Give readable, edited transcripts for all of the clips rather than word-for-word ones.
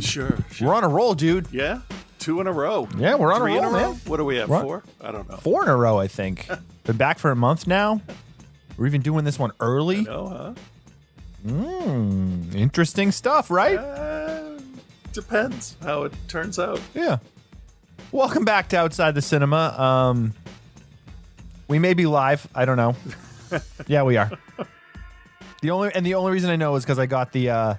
Sure. We're on a roll, dude. Yeah, 2 in a row. Yeah, we're on 3 a roll, in a row. man. What do we have? 4? I don't know. 4 in a row, I think. Been back for a month now. We're even doing this one early. No, huh? Interesting stuff, right? Depends how it turns out. Yeah. Welcome back to Outside the Cinema. We may be live. I don't know. Yeah, we are. The only reason I know is because I got the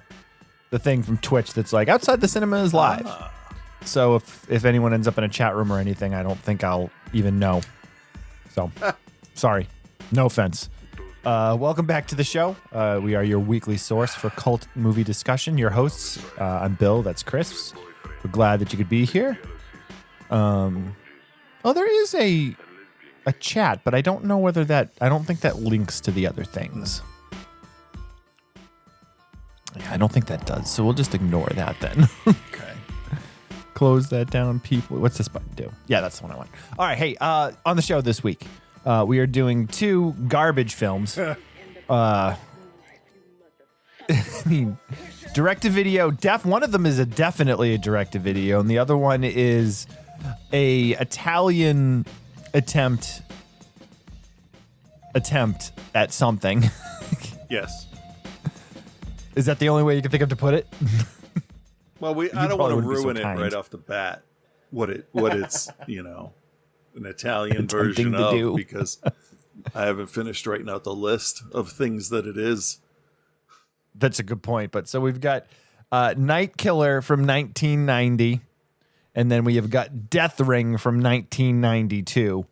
thing from Twitch that's like Outside the Cinema is live. So if anyone ends up in a chat room or anything, I don't think I'll even know. So sorry. No offense. Welcome back to the show. We are your weekly source for cult movie discussion. Your hosts, I'm Bill. That's Chris. We're glad that you could be here. There is a chat, but I don't know whether I don't think that links to the other things. Yeah, I don't think that does. So we'll just ignore that then. Okay. Close that down, people. What's this button do? Yeah, that's the one I want. All right. Hey, on the show this week, we are doing 2 garbage films. I mean, direct-to-video. One of them is definitely a direct-to-video, and the other one is a Italian attempt at something. Yes. Is that the only way you can think of to put it? Well, I don't want to ruin it kind. right off the bat. What it's an Italian Attempting version to of do. because I haven't finished writing out the list of things that it is. That's a good point. But so we've got Night Killer from 1990, and then we have got Death Ring from 1992.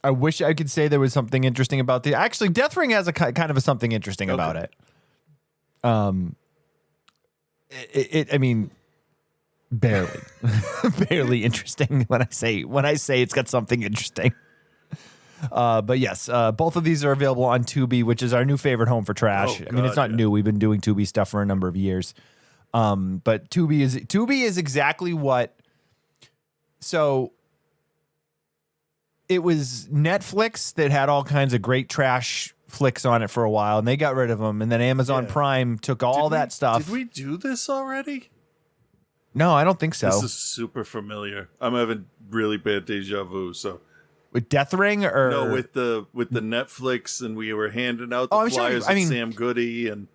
I wish I could say there was something interesting about the. Actually, Death Ring has a kind of something interesting about it. I mean, barely interesting when I say it's got something interesting. But yes, both of these are available on Tubi, which is our new favorite home for trash. I mean, it's not new. We've been doing Tubi stuff for a number of years. But Tubi is exactly what. So it was Netflix that had all kinds of great trash flicks on it for a while, and they got rid of them. And then Amazon Prime took all that stuff. Did we do this already? No, I don't think so. This is super familiar. I'm having really bad deja vu. So with Death Ring, or no, with the Netflix, and we were handing out the flyers sure. at Sam Goody, and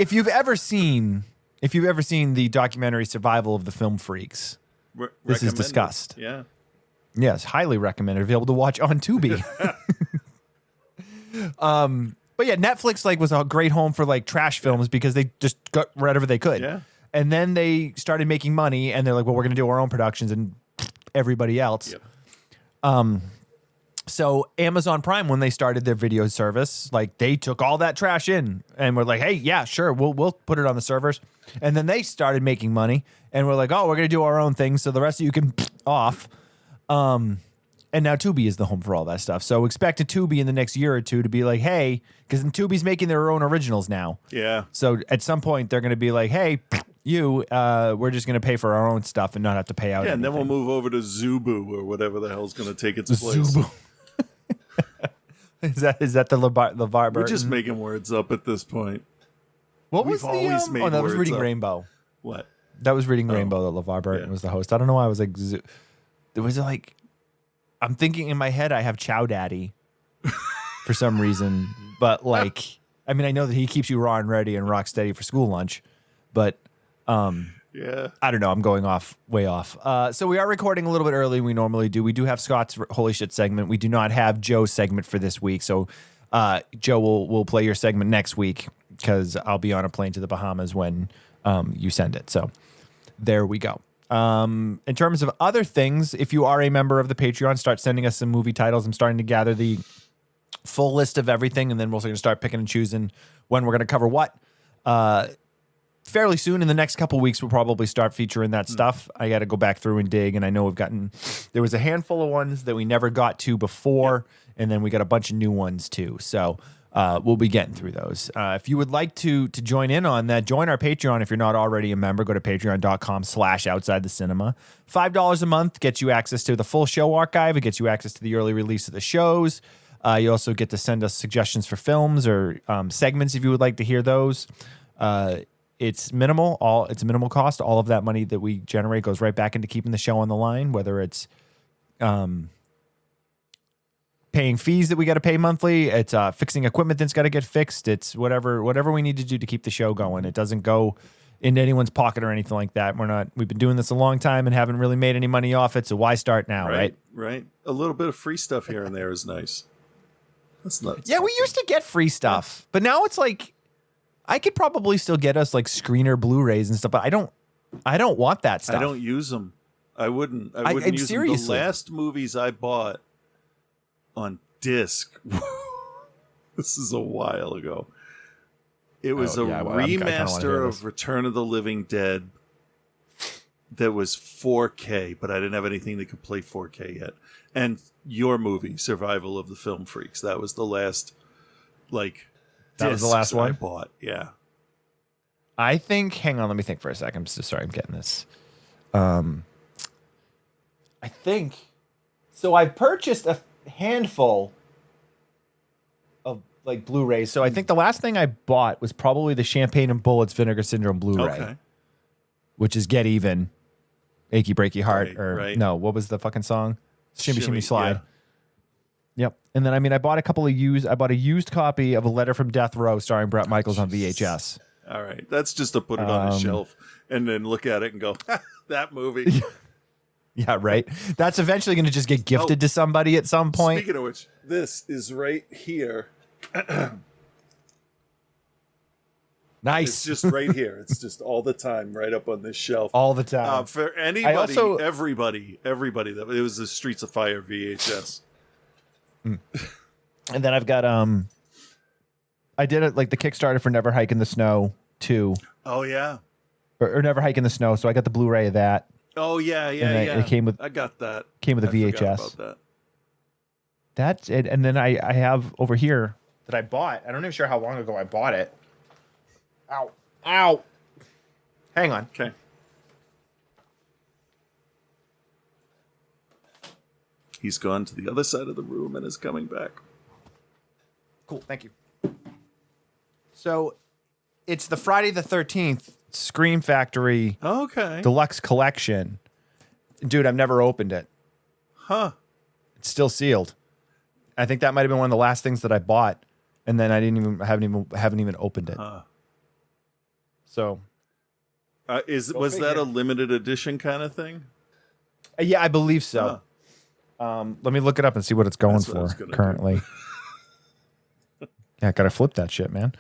if you've ever seen the documentary Survival of the Film Freaks, this is discussed. Yeah. Yes, highly recommended. Available to watch on Tubi. But yeah, Netflix was a great home for trash films because they just got whatever they could. Yeah. And then they started making money, and they're like, well, we're going to do our own productions and everybody else. Yep. So Amazon Prime, when they started their video service, they took all that trash in and were like, hey, yeah, sure, we'll put it on the servers. And then they started making money, and we're like, oh, we're going to do our own thing, so the rest of you can off. And now Tubi is the home for all that stuff. So expect a Tubi in the next year or two to be like, hey, because Tubi's making their own originals now. Yeah. So at some point they're going to be like, hey, we're just going to pay for our own stuff and not have to pay out. Yeah, anything. and then we'll move over to Zubu or whatever the hell's going to take its place. Zubu. Is that the LeVar Burton? We're just making words up at this point. What was We've always made that was words Reading up. Rainbow. What? That was Reading Rainbow that LeVar Burton was the host. I don't know why I was there was I'm thinking in my head I have Chow Daddy for some reason, but I mean, I know that he keeps you raw and ready and rock steady for school lunch, but yeah, I don't know. I'm going way off. So we are recording a little bit early than we normally do. We do have Scott's Holy Shit segment. We do not have Joe's segment for this week. So Joe will play your segment next week because I'll be on a plane to the Bahamas when you send it. So there we go. In terms of other things, if you are a member of the Patreon, start sending us some movie titles. I'm starting to gather the full list of everything, and then we're also going to start picking and choosing when we're going to cover what. Fairly soon, in the next couple weeks, we'll probably start featuring that stuff. I got to go back through and dig, and I know there was a handful of ones that we never got to before, and then we got a bunch of new ones too. So we'll be getting through those. If you would like to join in on that, join our Patreon. If you're not already a member, go to patreon.com/outsidethecinema. $5 a month gets you access to the full show archive. It gets you access to the early release of the shows. You also get to send us suggestions for films or segments if you would like to hear those. it's minimal. It's a minimal cost. All of that money that we generate goes right back into keeping the show on the line, whether it's paying fees that we got to pay monthly. It's fixing equipment that's got to get fixed. It's whatever we need to do to keep the show going. It doesn't go into anyone's pocket or anything like that. We've been doing this a long time and haven't really made any money off it. So why start now, right? Right. A little bit of free stuff here and there is nice. That's nuts. Yeah, we used to get free stuff, but now it's like I could probably still get us like screener Blu-rays and stuff, but I don't want that stuff. I don't use them. I wouldn't use seriously. them. The last movies I bought on disc, this is a while ago. It was remaster of Return of the Living Dead that was 4K, but I didn't have anything that could play 4K yet. And your movie, Survival of the Film Freaks. That was the last, that was the last one I bought. Yeah. I think, hang on, let me think for a second. I'm so sorry, I'm getting this. I think, so I've purchased a handful of Blu-rays. So I think the last thing I bought was probably the Champagne and Bullets Vinegar Syndrome Blu-ray, which is Get Even, Achy Breaky Heart, no, what was the fucking song? Shimmy Shimmy Slide. Yeah. Yep. And then, I bought a used copy of A Letter from Death Row starring Bret Michaels on VHS. All right. That's just to put it on a shelf and then look at it and go, that movie. Yeah, right. That's eventually going to just get gifted to somebody at some point. Speaking of which, this is right here. Nice. It's just right here. It's just all the time, right up on this shelf. All the time. For anybody, everybody that it was the Streets of Fire VHS. And then I've got I did it the Kickstarter for Never Hike in the Snow 2. Oh yeah. Or Never Hike in the Snow, so I got the Blu-ray of that. Oh yeah. It came with I got that. Came with a VHS. Forgot about that. That's it. And then I have over here that I bought. I don't even sure how long ago I bought it. Ow. Hang on. Okay. He's gone to the other side of the room and is coming back. Cool. Thank you. So it's the Friday the 13th Scream Factory Deluxe Collection. Dude, I've never opened it. Huh. It's still sealed. I think that might have been one of the last things that I bought, and then I haven't even opened it. Huh. So, was that a limited edition kind of thing? Yeah, I believe so. Let me look it up and see what it's going for currently. Yeah, I gotta flip that shit, man.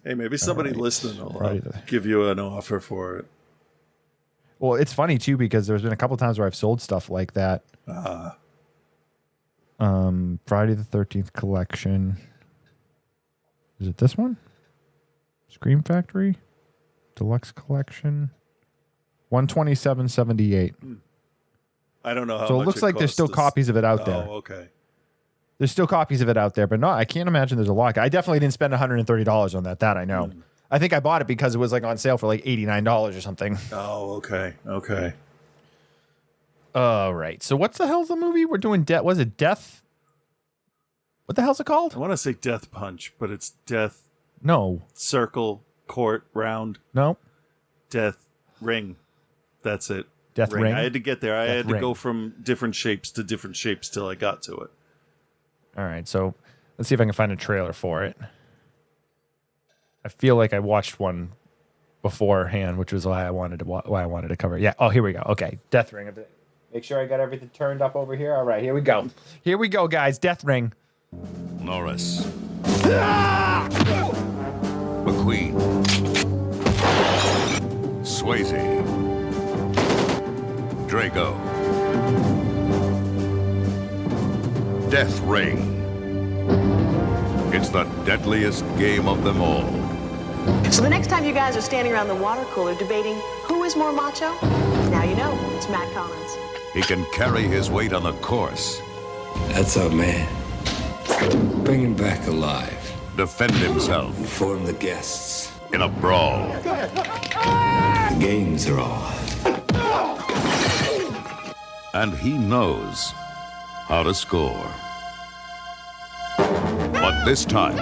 Hey, maybe somebody listening will give you an offer for it. Well, it's funny too because there's been a couple times where I've sold stuff like that. Friday the 13th collection. Is it this one? Scream Factory Deluxe Collection. $127.78. I don't know how. So it looks like there's still copies of it out there. Oh, okay. There's still copies of it out there, but no, I can't imagine there's a lot. I definitely didn't spend $130 on that. That I know. I think I bought it because it was on sale for $89 or something. Oh, okay. Okay. All right. So what's the hell's the movie we're doing? Was it Death? What the hell's it called? I want to say Death Punch, but it's Death. No. Circle, court, round. No. Death Ring. That's it. Death Ring. I had to get there. I had to go from different shapes to different shapes till I got to it. All right. So let's see if I can find a trailer for it. I feel like I watched one beforehand, which was why I wanted to cover it. Yeah. Oh, here we go. Okay. Death Ring. Make sure I got everything turned up over here. All right. Here we go. Here we go, guys. Death Ring. Norris. McQueen. Swayze. Drago. Death Ring. It's the deadliest game of them all. So the next time you guys are standing around the water cooler debating who is more macho, now you know it's Matt Collins. He can carry his weight on the course. That's our man. Bring him back alive. Defend himself. Inform the guests. In a brawl. The games are on. And he knows how to score. But this time,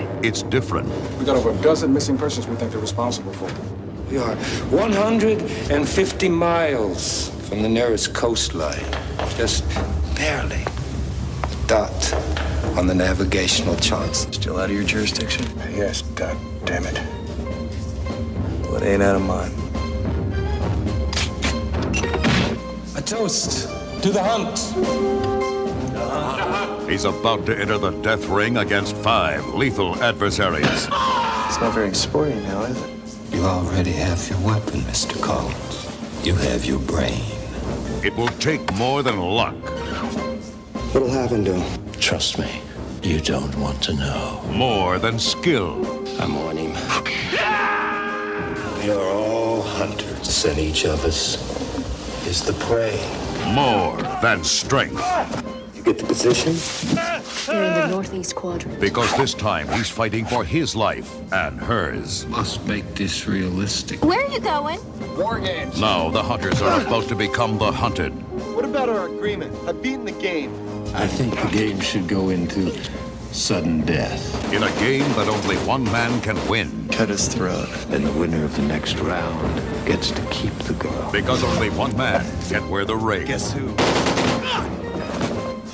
way. It's different. We got over a dozen missing persons we think they're responsible for. We are 150 miles from the nearest coastline. Just barely a dot on the navigational charts. Still out of your jurisdiction? Yes, God damn it. Well, it ain't out of mine. A toast to the hunt. He's about to enter the death ring against 5 lethal adversaries. It's not very sporty now, is it? You already have your weapon, Mr. Collins. You have your brain. It will take more than luck, What'll happen to him? Trust me, you don't want to know. more than skill, I'm on him. We are all hunters, and each of us is the prey. more than strength. You get the position? You're in the northeast quadrant. Because this time he's fighting for his life and hers. Must make this realistic. Where are you going? War games. Now the hunters are about to become the hunted. What about our agreement? I've beaten the game. I think the game should go into sudden death. In a game that only one man can win. Cut his throat. And the winner of the next round gets to keep the girl. Because only one man can wear the ring. Guess who?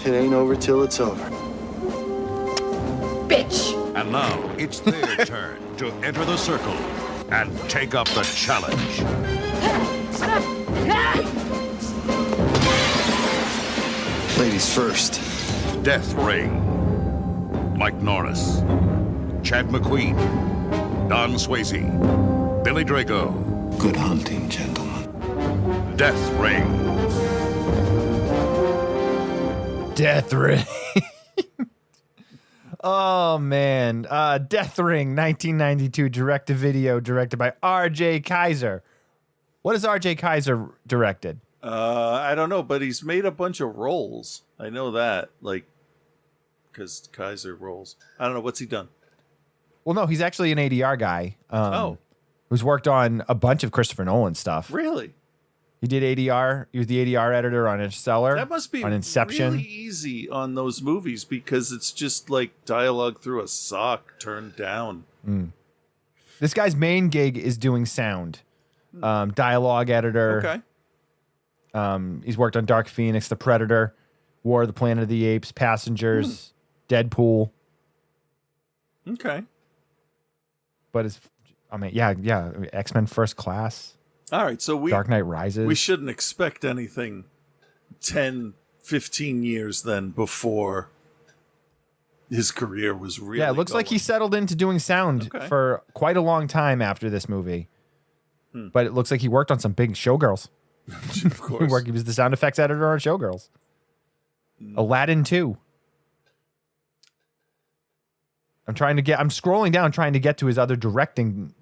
It ain't over till it's over. Bitch! And now it's their turn to enter the circle and take up the challenge. Ladies first. Death Ring. Mike Norris, Chad McQueen, Don Swayze, Billy Drago. Good hunting, gentlemen. Death Ring. Death Ring. Oh, man. Death Ring, 1992, direct-to-video, directed by R.J. Kaiser. What has R.J. Kaiser directed? I don't know, but he's made a bunch of roles. I know that, like, because Kaiser rolls. I don't know. What's he done? Well, no, he's actually an ADR guy. Oh. Who's worked on a bunch of Christopher Nolan stuff. Really? He did ADR. He was the ADR editor on Interstellar. That must be on Inception. really easy on those movies because it's just like dialogue through a sock turned down. This guy's main gig is doing sound. Dialogue editor. Okay. He's worked on Dark Phoenix, The Predator, War of the Planet of the Apes, Passengers, Deadpool. Okay. But X-Men First Class. All right. So Dark Knight Rises. we shouldn't expect anything 10, 15 years then before his career was really it looks like he settled into doing sound for quite a long time after this movie. But it looks like he worked on some big Showgirls. Of course. He was the sound effects editor on Showgirls. Aladdin 2. I'm scrolling down trying to get to his other directing.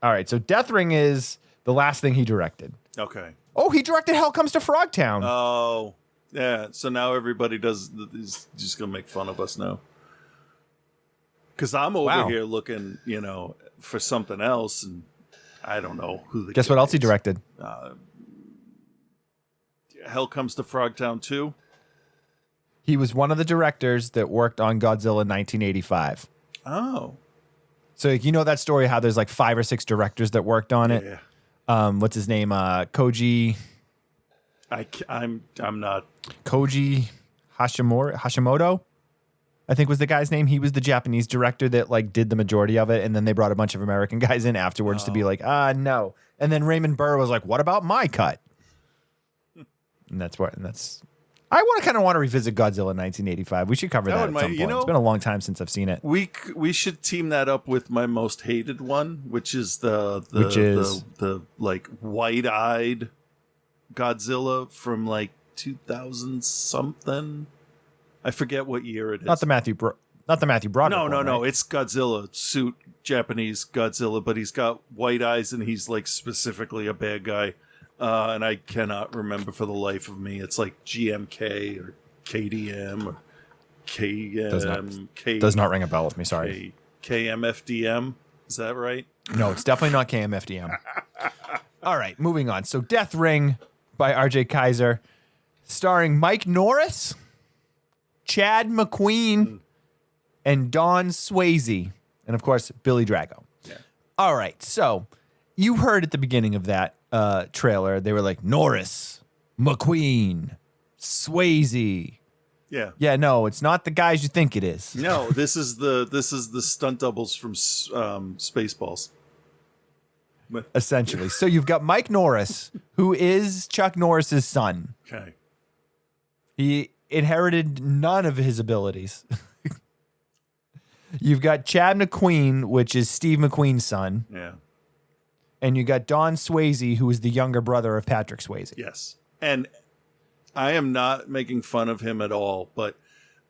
All right, so Death Ring is the last thing he directed. Okay. Oh, he directed Hell Comes to Frogtown. Oh, yeah. So now everybody is just going to make fun of us now. Because I'm over here looking, for something else, and I don't know who the Guess what else he directed? Hell Comes to Frogtown 2. He was one of the directors that worked on Godzilla 1985. Oh. So you know that story, how there's like 5 or 6 directors that worked on it? Yeah. What's his name? Koji. I'm not. Koji Hashimoto, I think was the guy's name. He was the Japanese director that like did the majority of it, and then they brought a bunch of American guys in afterwards to be like, no. And then Raymond Burr was like, what about my cut? And I kind of want to revisit Godzilla 1985. We should cover that at some point. It's been a long time since I've seen it. We should team that up with my most hated one, which is the like wide-eyed Godzilla from like 2000 something. I forget what year it is. Not the Matthew Broderick. No. Right? It's Godzilla suit, Japanese Godzilla, but he's got white eyes and he's like specifically a bad guy. And I cannot remember for the life of me. It's like GMK or KDM or KM. Does not ring a bell with me. Sorry. KMFDM. Is that right? No, it's definitely not KMFDM. All right, moving on. So Death Ring by R.J. Kaiser, starring Mike Norris, Chad McQueen, and Don Swayze, and of course, Billy Drago. Yeah. All right, so you heard at the beginning of that trailer, they were like, Norris, McQueen, Swayze. Yeah. Yeah, no, it's not the guys you think it is. No, this is the stunt doubles from Spaceballs. Essentially. So you've got Mike Norris, who is Chuck Norris's son. Okay. He inherited none of his abilities. You've got Chad McQueen, which is Steve McQueen's son. Yeah. And you got Don Swayze, who is the younger brother of Patrick Swayze. Yes. And I am not making fun of him at all, but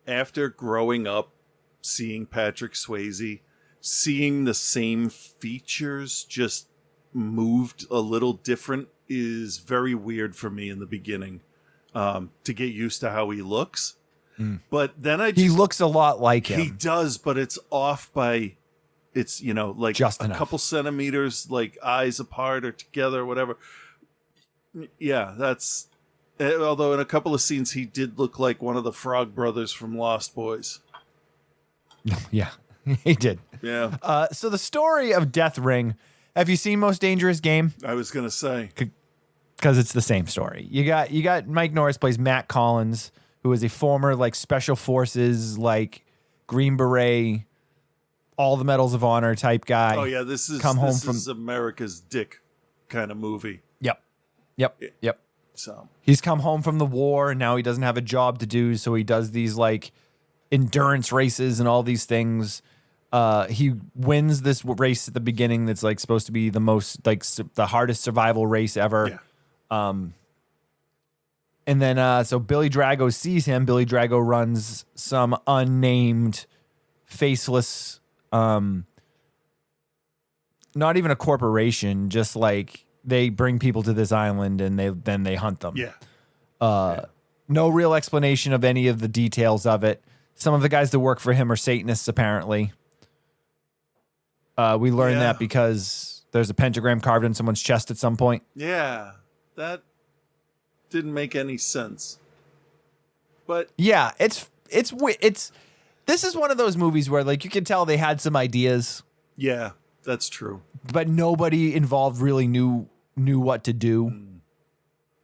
after growing up seeing Patrick Swayze, seeing the same features just moved a little different is very weird for me in the beginning, to get used to how he looks. But then he looks a lot like him. He does, but it's off by, it's, like just a enough. Couple centimeters, like eyes apart or together or whatever. Yeah, that's, although in a couple of scenes he did look like one of the Frog Brothers from Lost Boys. Yeah, he did. Yeah. So the story of Death Ring, have you seen Most Dangerous Game? I was going to say. Because it's the same story. You got Mike Norris plays Matt Collins, who is a former special forces, Green Beret, all the Medals of Honor type guy. Oh yeah, this is America's Dick kind of movie. Yep. So he's come home from the war and now he doesn't have a job to do, so he does these endurance races and all these things. He wins this race at the beginning that's supposed to be the most the hardest survival race ever. Yeah. And then so Billy Drago sees him. Billy Drago runs some unnamed, faceless, not even a corporation, just they bring people to this island and they hunt them. Yeah. No real explanation of any of the details of it. Some of the guys that work for him are Satanists, apparently. We learned that because there's a pentagram carved in someone's chest at some point. Yeah. That didn't make any sense. But yeah, it's this is one of those movies where you can tell they had some ideas. Yeah, that's true. But nobody involved really knew what to do.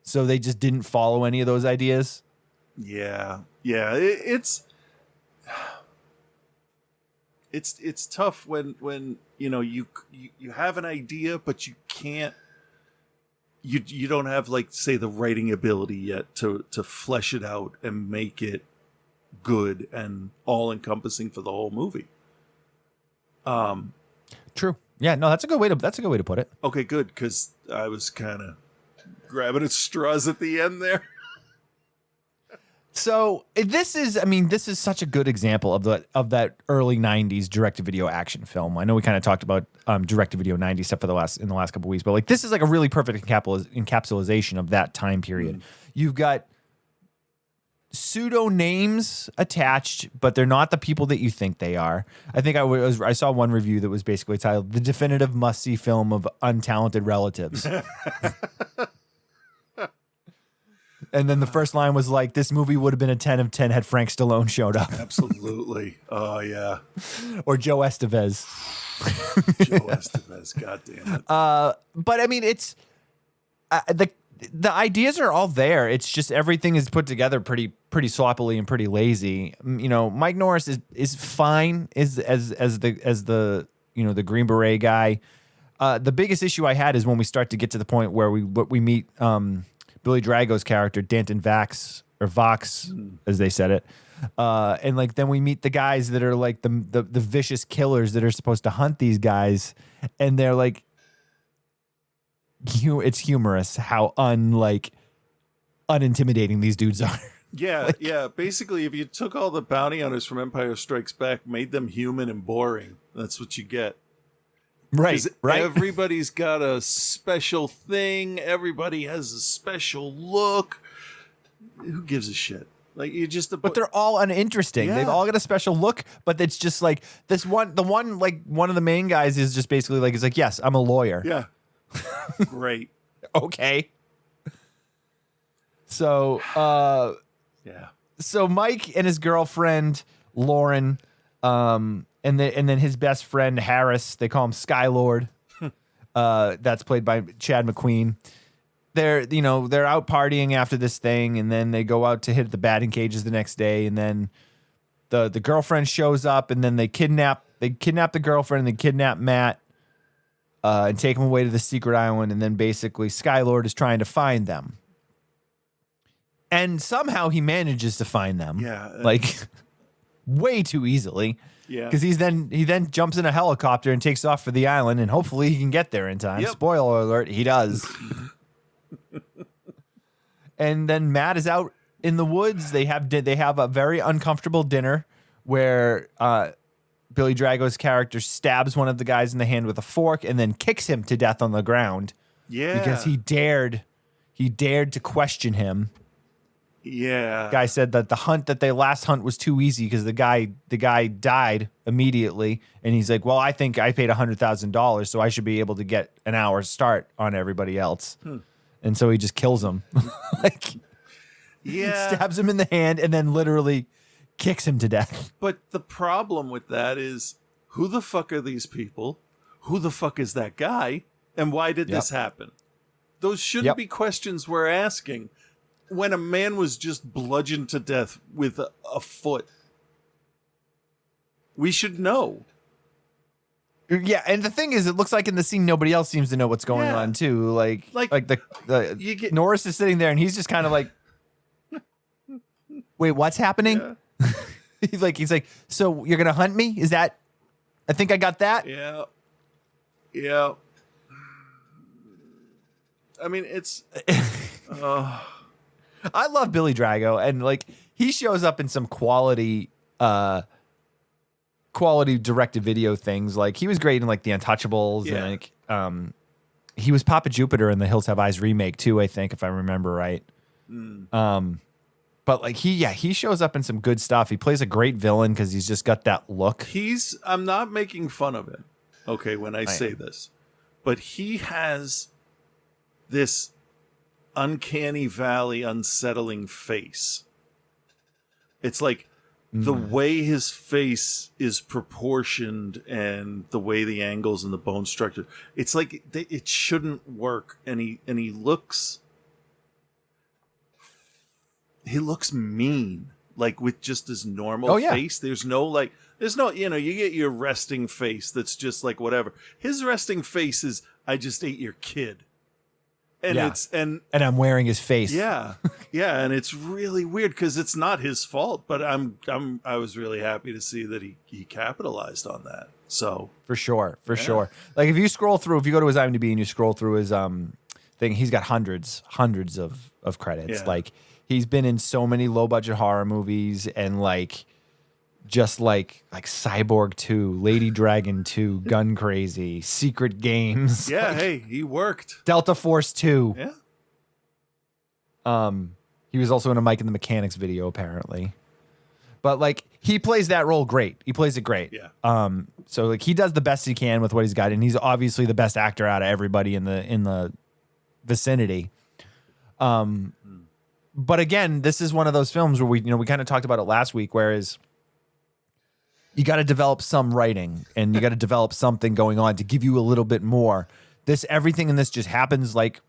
So they just didn't follow any of those ideas. Yeah. Yeah, it's tough when you have an idea but you can't, you don't have say the writing ability yet to flesh it out and make it good and all encompassing for the whole movie. True. Yeah, no, that's a good way to put it. Okay, good, because I was kind of grabbing at straws at the end there. So this is such a good example of that early '90s direct-to-video action film. I know we kind of talked about direct-to-video '90s stuff in the last couple of weeks, but this is a really perfect encapsulation of that time period. You've got pseudo names attached, but they're not the people that you think they are. I think I saw one review that was basically titled "The Definitive Must-See Film of Untalented Relatives." And then the first line was this movie would have been a 10 of 10 had Frank Stallone showed up. Absolutely. Oh, yeah. Or Joe Estevez. Joe Estevez, goddamn it. But it's the ideas are all there. It's just everything is put together pretty sloppily and pretty lazy. Mike Norris is fine as the the Green Beret guy. The biggest issue I had is when we start to get to the point where we meet Billy Drago's character, Danton Vax, or Vox, as they said it. And then we meet the guys that are the vicious killers that are supposed to hunt these guys. And they're it's humorous how unintimidating these dudes are. Yeah, yeah. Basically, if you took all the bounty hunters from Empire Strikes Back, made them human and boring, that's what you get. Right. Everybody's got a special thing. Everybody has a special look. Who gives a shit? But they're all uninteresting. Yeah. They've all got a special look, but it's just this one. The one one of the main guys is just basically yes, I'm a lawyer. Yeah. Great. Okay. So yeah. So Mike and his girlfriend Lauren And then his best friend Harris, they call him Skylord. That's played by Chad McQueen. They're out partying after this thing, and then they go out to hit the batting cages the next day, and then the girlfriend shows up, and then they kidnap the girlfriend, and they kidnap Matt, and take him away to the secret island, and then basically Skylord is trying to find them. And somehow he manages to find them. Yeah. Like way too easily. Yeah. Because he then jumps in a helicopter and takes off for the island, and hopefully he can get there in time. Yep. Spoiler alert, he does. And then Matt is out in the woods. They have a very uncomfortable dinner where Billy Drago's character stabs one of the guys in the hand with a fork and then kicks him to death on the ground. Yeah. Because he dared to question him. Yeah. Guy said that the last hunt was too easy because the guy died immediately, and he's like, well, I think I paid $100,000, so I should be able to get an hour's start on everybody else. And so he just kills him. Stabs him in the hand and then literally kicks him to death. But the problem with that is, who the fuck are these people? Who the fuck is that guy? And why did this happen? Those shouldn't be questions we're asking when a man was just bludgeoned to death with a foot. We should know. Yeah, and the thing is, it looks like in the scene nobody else seems to know what's going on too. Like Norris is sitting there and he's just kind of like, wait, what's happening? Yeah. he's like, so you're gonna hunt me? Is that? I think I got that. Yeah. Yeah. I mean, it's. I love Billy Drago, and like he shows up in some quality directed video things. Like he was great in like The Untouchables, and like he was Papa Jupiter in the Hills Have Eyes remake too, I think, if I remember right. But like he shows up in some good stuff. He plays a great villain because he's just got that look. I'm not making fun of him, okay, when I say this, but he has this uncanny valley, unsettling face. It's like the way his face is proportioned and the way the angles and the bone structure, it's like it shouldn't work. And he looks mean, like with just his normal face. There's no, you get your resting face that's just like whatever. His resting face is, I just ate your kid. And and I'm wearing his face. Yeah. Yeah. And it's really weird because it's not his fault, but I was really happy to see that he capitalized on that. So for sure. Like if you go to his IMDb and you scroll through his thing, he's got hundreds of credits. Yeah. Like he's been in so many low budget horror movies and like Cyborg 2, Lady Dragon 2, Gun Crazy, Secret Games. Yeah, hey, he worked. Delta Force 2. Yeah. He was also in a Mike and the Mechanics video, apparently. But like he plays that role great. He plays it great. Yeah. So like he does the best he can with what he's got, and he's obviously the best actor out of everybody in the vicinity. But again, this is one of those films where we kind of talked about it last week, whereas you got to develop some writing and you got to develop something going on to give you a little bit more. Everything in this just happens like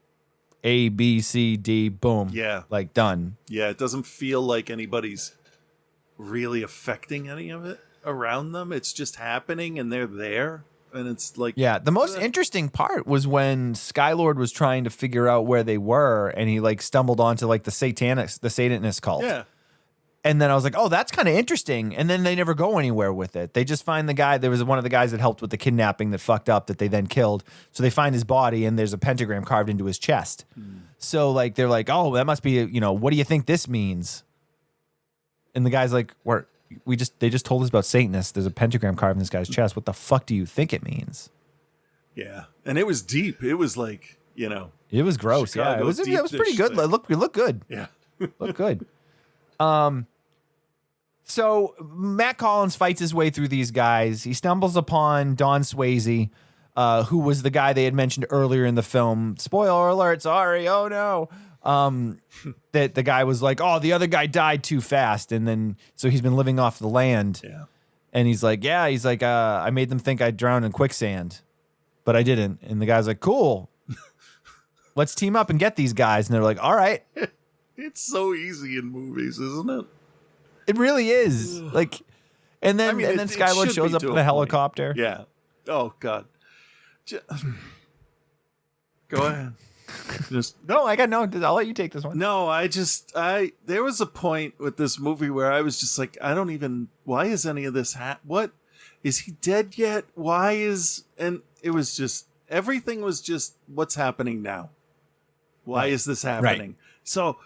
A, B, C, D, boom. Yeah. Like done. Yeah. It doesn't feel like anybody's really affecting any of it around them. It's just happening and they're there. And it's like, yeah. The most interesting part was when Skylord was trying to figure out where they were and he like stumbled onto like the Satanist cult. Yeah. And then I was like, oh, that's kind of interesting. And then they never go anywhere with it. They just find the guy. There was one of the guys that helped with the kidnapping that fucked up that they then killed. So they find his body and there's a pentagram carved into his chest. So like they're like, oh, that must be, what do you think this means? And the guy's like, they just told us about Satanists. There's a pentagram carved in this guy's chest. What the fuck do you think it means? Yeah. And it was deep. It was like, It was gross. Chicago, yeah. It was pretty good. It looked good. Yeah. Looked good. So Matt Collins fights his way through these guys. He stumbles upon Don Swayze, who was the guy they had mentioned earlier in the film. Spoiler alert, sorry, oh no. That the guy was like, oh, the other guy died too fast. And then, so he's been living off the land. Yeah. And he's like, I made them think I'd drown in quicksand, but I didn't. And the guy's like, cool. Let's team up and get these guys. And they're like, all right. It's so easy in movies, isn't it? It really is. Like, and then Skylar shows up in a helicopter. Yeah. Oh God. Go ahead. No, I'll let you take this one. No, there was a point with this movie where I was just like, why is any of this what? Is he dead yet? And it was just, everything was just, what's happening now? Why is this happening? Right. So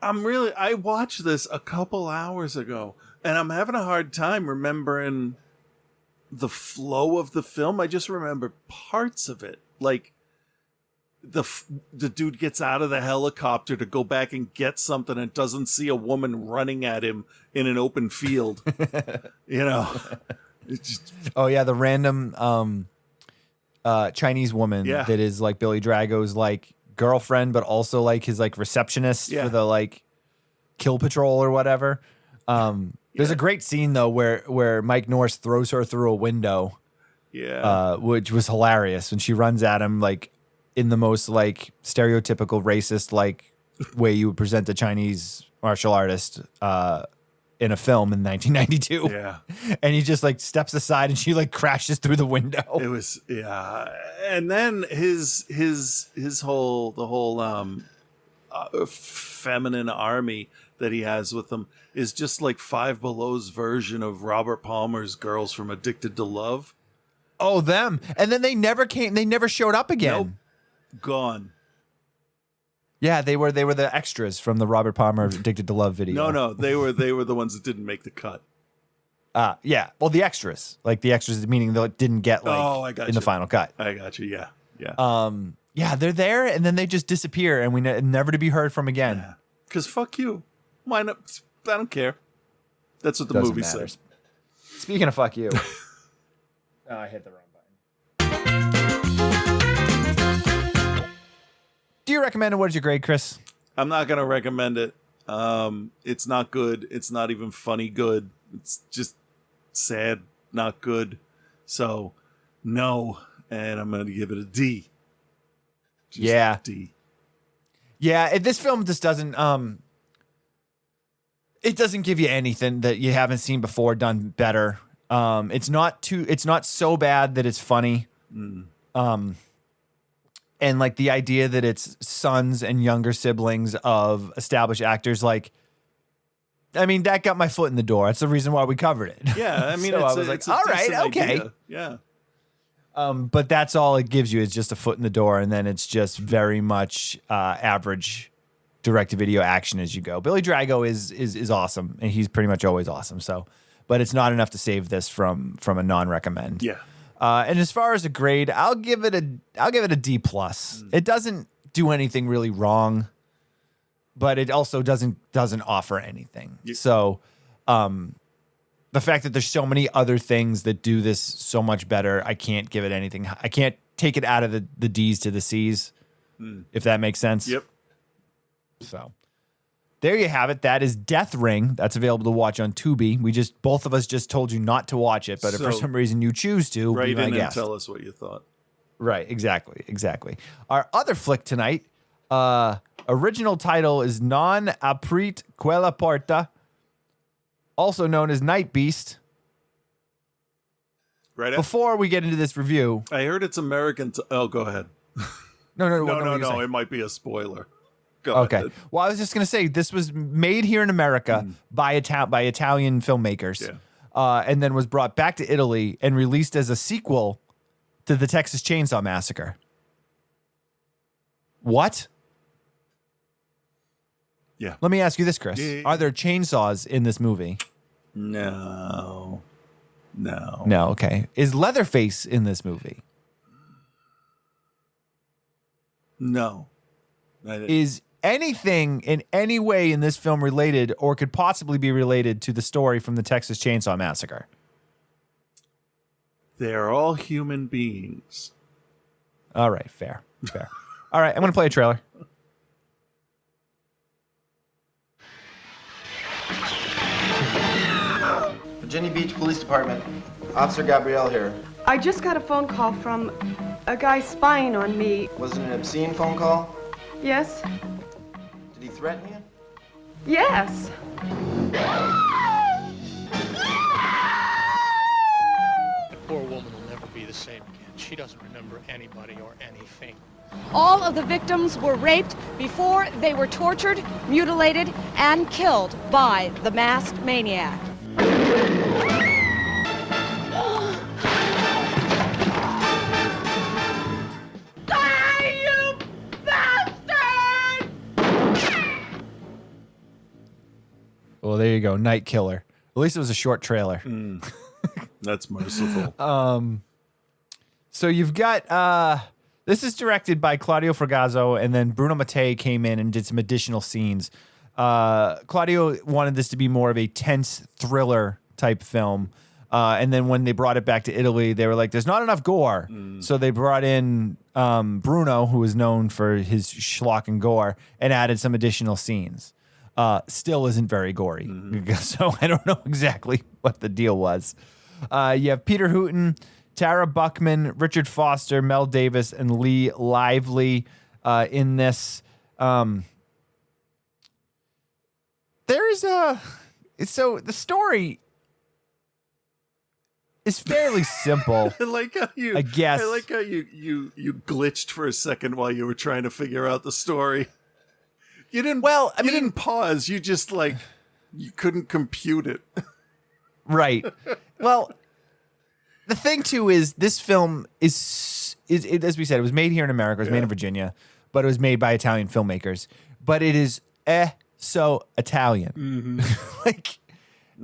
I watched this a couple hours ago and I'm having a hard time remembering the flow of the film. I just remember parts of it. Like, the dude gets out of the helicopter to go back and get something and doesn't see a woman running at him in an open field. It's just, the random Chinese woman that is like Billy Drago's like girlfriend, but also like his like receptionist for the like kill patrol or whatever. There's a great scene though where Mike Norris throws her through a window. Yeah. Which was hilarious when she runs at him like in the most like stereotypical racist like way you would present a Chinese martial artist in a film in 1992. Yeah. And he just like steps aside and she like crashes through the window. It was and then the whole feminine army that he has with him is just like Five Below's version of Robert Palmer's Girls from Addicted to Love. Oh, them. And then they never showed up again. Nope. Gone. Yeah, they were the extras from the Robert Palmer Addicted to Love video. No, they were the ones that didn't make the cut. Yeah. Well, the extras, meaning they didn't get in the final cut. I got you. Yeah. Yeah, they're there and then they just disappear and we never to be heard from again. Yeah. Cause fuck you. Why not? I don't care. That's what the movie says. Speaking of fuck you. Oh, I hit the wrong button. Do you recommend it? What is your grade, Chris? I'm not going to recommend it. It's not good. It's not even funny good. It's just sad, not good. So, no. And I'm going to give it a D. A D. Yeah, this film just doesn't... it doesn't give you anything that you haven't seen before done better. It's not so bad that it's funny. And like the idea that it's sons and younger siblings of established actors, like, I mean, that got my foot in the door. That's the reason why we covered it. Yeah, I mean, so I was like, all right, okay. Idea. Yeah. But that's all it gives you is just a foot in the door, and then it's just very much average direct-to-video action as you go. Billy Drago is awesome, and he's pretty much always awesome. So, but it's not enough to save this from a non-recommend. Yeah. And as far as a grade, I'll give it a D+. It doesn't do anything really wrong, but it also doesn't offer anything. Yeah. So, the fact that there's so many other things that do this so much better, I can't give it anything. I can't take it out of the D's to the C's, if that makes sense. Yep. So there you have it. That is Death Ring. That's available to watch on Tubi. Both of us just told you not to watch it, but if for some reason you choose to, write be my in and guest. tell us what you thought. Right, exactly. Our other flick tonight, original title is Non Aprit Quella Porta, also known as Night Beast. Right. Before we get into this review, I heard it's American. Go ahead. No. It might be a spoiler. Okay. Well, I was just going to say this was made here in America by Italian filmmakers, and then was brought back to Italy and released as a sequel to the Texas Chainsaw Massacre. What? Yeah. Let me ask you this, Chris. Yeah. Are there chainsaws in this movie? No. Okay. Is Leatherface in this movie? No. Is anything in any way in this film related or could possibly be related to the story from the Texas Chainsaw Massacre? They're all human beings. All right, fair. All right, I'm going to play a trailer. Virginia Beach Police Department. Officer Gabrielle here. I just got a phone call from a guy spying on me. Was it an obscene phone call? Yes? Did he threaten you? Yes. The poor woman will never be the same again. She doesn't remember anybody or anything. All of the victims were raped before they were tortured, mutilated, and killed by the masked maniac. Die, you bastard! Well, there you go. Night Killer. At least it was a short trailer. That's merciful. So you've got this is directed by Claudio Fragazzo, and then Bruno Mattei came in and did some additional scenes. Claudio wanted this to be more of a tense thriller type film. And then when they brought it back to Italy, they were like, there's not enough gore. So they brought in Bruno, who is known for his schlock and gore, and added some additional scenes. Still isn't very gory. So I don't know exactly what the deal was. You have Peter Hooton, Tara Buckman, Richard Foster, Mel Davis, and Lee Lively in this. So the story is fairly simple. I like how you glitched for a second while you were trying to figure out the story. You didn't. Well, I mean, didn't pause. You just you couldn't compute it. Right. Well, the thing too is this film is as we said, it was made here in America. It was made in Virginia, but it was made by Italian filmmakers. But it is so Italian.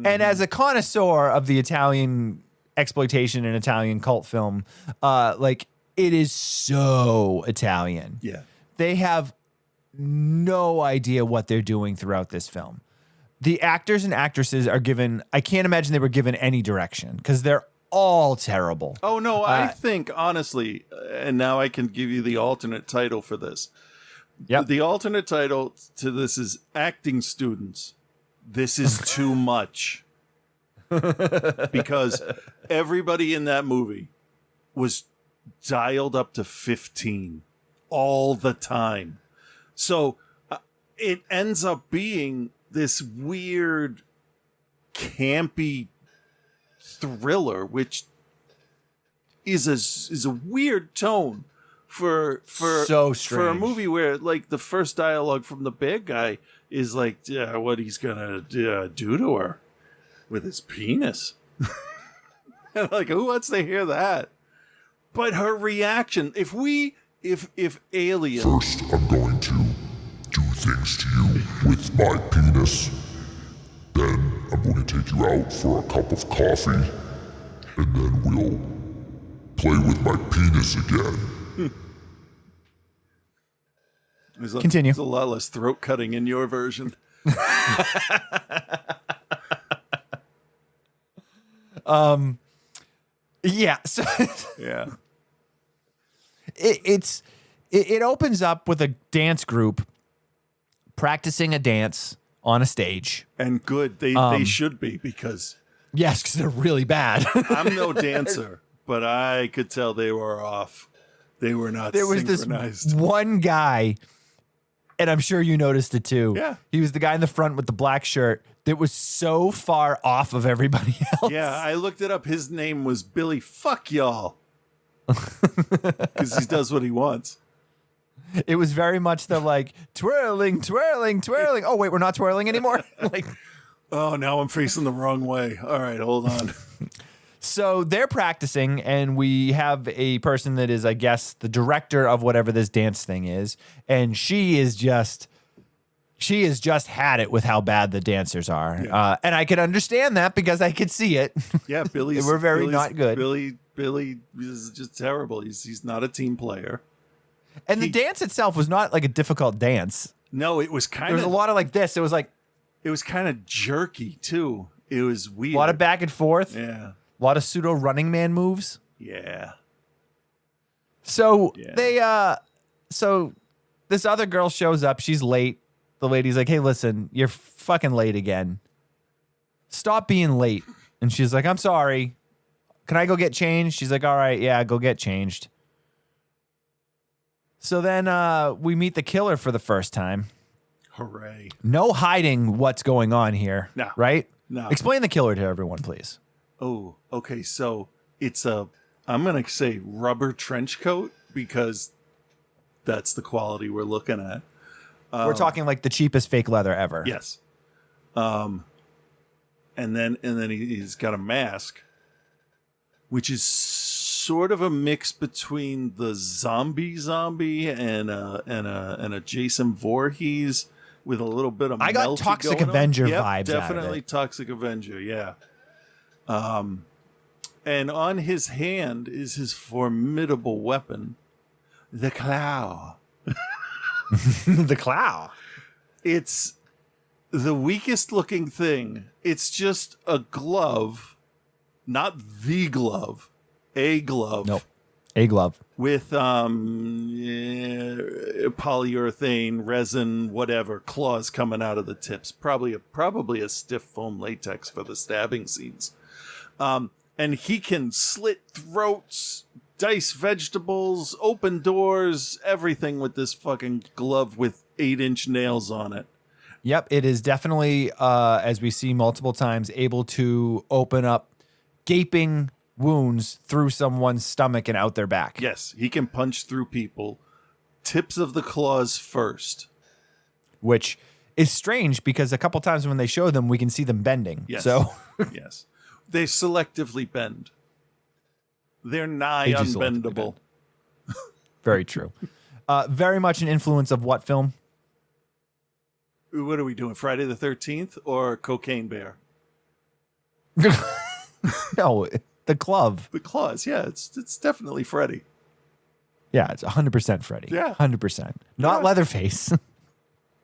And as a connoisseur of the Italian exploitation and Italian cult film, it is so Italian. Yeah. They have no idea what they're doing throughout this film. The actors and actresses are given, I can't imagine they were given any direction because they're all terrible. Oh, no, I think, honestly, and now I can give you the alternate title for this. Yep. The alternate title to this is Acting Students. This is too much. Because everybody in that movie was dialed up to 15 all the time. So it ends up being this weird, campy thriller, which is a weird tone for a movie where the first dialogue from the bad guy is what he's gonna do to her with his penis. Who wants to hear that? But her reaction, if aliens, first I'm going to do things to you with my penis, then I'm going to take you out for a cup of coffee, and then we'll play with my penis again. Continue. There's a lot less throat cutting in your version. Yeah. So yeah. It opens up with a dance group practicing a dance on a stage. And good. They should be, because yes, because they're really bad. I'm no dancer, but I could tell they were off. They were not synchronized. There was this one guy, and I'm sure you noticed it too. Yeah. He was the guy in the front with the black shirt that was so far off of everybody else. Yeah, I looked it up. His name was Billy Fuck Y'all. Because he does what he wants. It was very much the twirling, twirling, twirling. Oh, wait, we're not twirling anymore? Oh, now I'm facing the wrong way. All right, hold on. So they're practicing, and we have a person that is, I guess, the director of whatever this dance thing is, and she has just had it with how bad the dancers are. Yeah. And I could understand that because I could see it. Yeah, Billy's Billy's not good. Billy is just terrible. He's not a team player. And the dance itself was not a difficult dance. No, it was kind of... There was a lot of this. It was it was kind of jerky, too. It was weird. A lot of back and forth. Yeah. A lot of pseudo running man moves. Yeah. So so this other girl shows up. She's late. The lady's like, hey, listen, you're fucking late again. Stop being late. And she's like, I'm sorry. Can I go get changed? She's like, all right, yeah, go get changed. So then we meet the killer for the first time. Hooray. No hiding what's going on here. No. Right? No. Explain the killer to everyone, please. Oh, okay. So it's I'm going to say rubber trench coat because that's the quality we're looking at. We're talking like the cheapest fake leather ever. Yes. And then he's got a mask, which is sort of a mix between the zombie and a Jason Voorhees with a little bit of I got melty Toxic going Avenger on. Yep, vibes. definitely out of it. Toxic Avenger. Yeah. And on his hand is his formidable weapon, the claw. The claw. It's the weakest looking thing. It's just a glove, not the glove, a glove. Nope. A glove. With polyurethane, resin, whatever, claws coming out of the tips. Probably a stiff foam latex for the stabbing scenes. And he can slit throats, dice vegetables, open doors, everything with this fucking glove with 8-inch nails on it. Yep, it is definitely, as we see multiple times, able to open up gaping wounds through someone's stomach and out their back. Yes, he can punch through people. Tips of the claws first. Which is strange because a couple times when they show them, we can see them bending. Yes. So yes. They selectively bend. They're nigh unbendable. Very true. Very much an influence of what film? What are we doing? Friday the 13th or Cocaine Bear? No, the glove. The claws, yeah, it's definitely Freddy. Yeah, it's 100% Freddy. Yeah. 100%. Not Leatherface.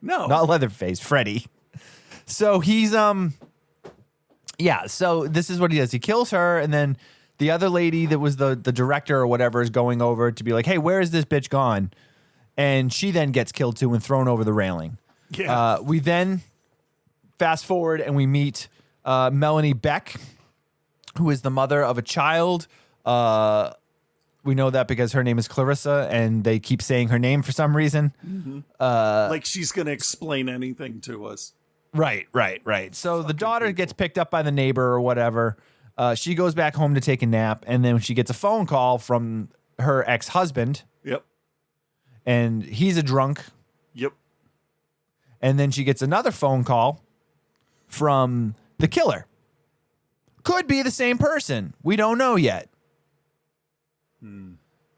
No. Not Leatherface, Freddy. So he's yeah, so this is what he does. He kills her, and then the other lady that was the director or whatever is going over to be like, hey, where is this bitch gone? And she then gets killed too and thrown over the railing. Yeah. We then fast forward and we meet Melanie Beck, who is the mother of a child. We know that because her name is Clarissa, and they keep saying her name for some reason. Mm-hmm. Like she's going to explain anything to us. Right. So the daughter gets picked up by the neighbor or whatever. She goes back home to take a nap, and then she gets a phone call from her ex-husband. Yep. And he's a drunk. Yep. And then she gets another phone call from the killer. Could be the same person. We don't know yet.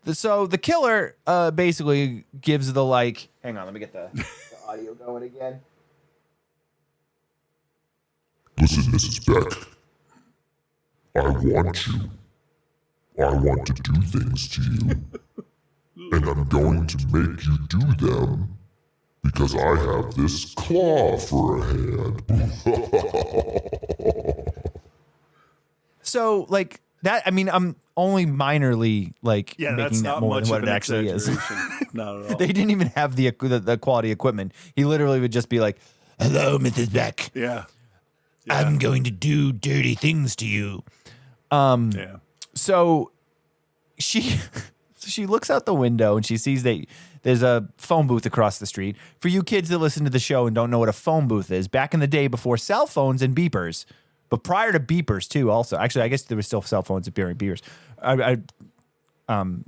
So the killer basically gives the like... Hang on, let me get the audio going again. Listen, Mrs. Beck. I want you. I want to do things to you. And I'm going to make you do them because I have this claw for a hand. So, like, that, I mean, I'm only minorly, like, making that more than what it actually is. Not at all. They didn't even have the quality equipment. He literally would just be like, hello, Mrs. Beck. Yeah. I'm going to do dirty things to you. Yeah. So she looks out the window and she sees that there's a phone booth across the street. For you kids that listen to the show and don't know what a phone booth is, back in the day before cell phones and beepers, but prior to beepers too also. Actually, I guess there was still cell phones and beepers.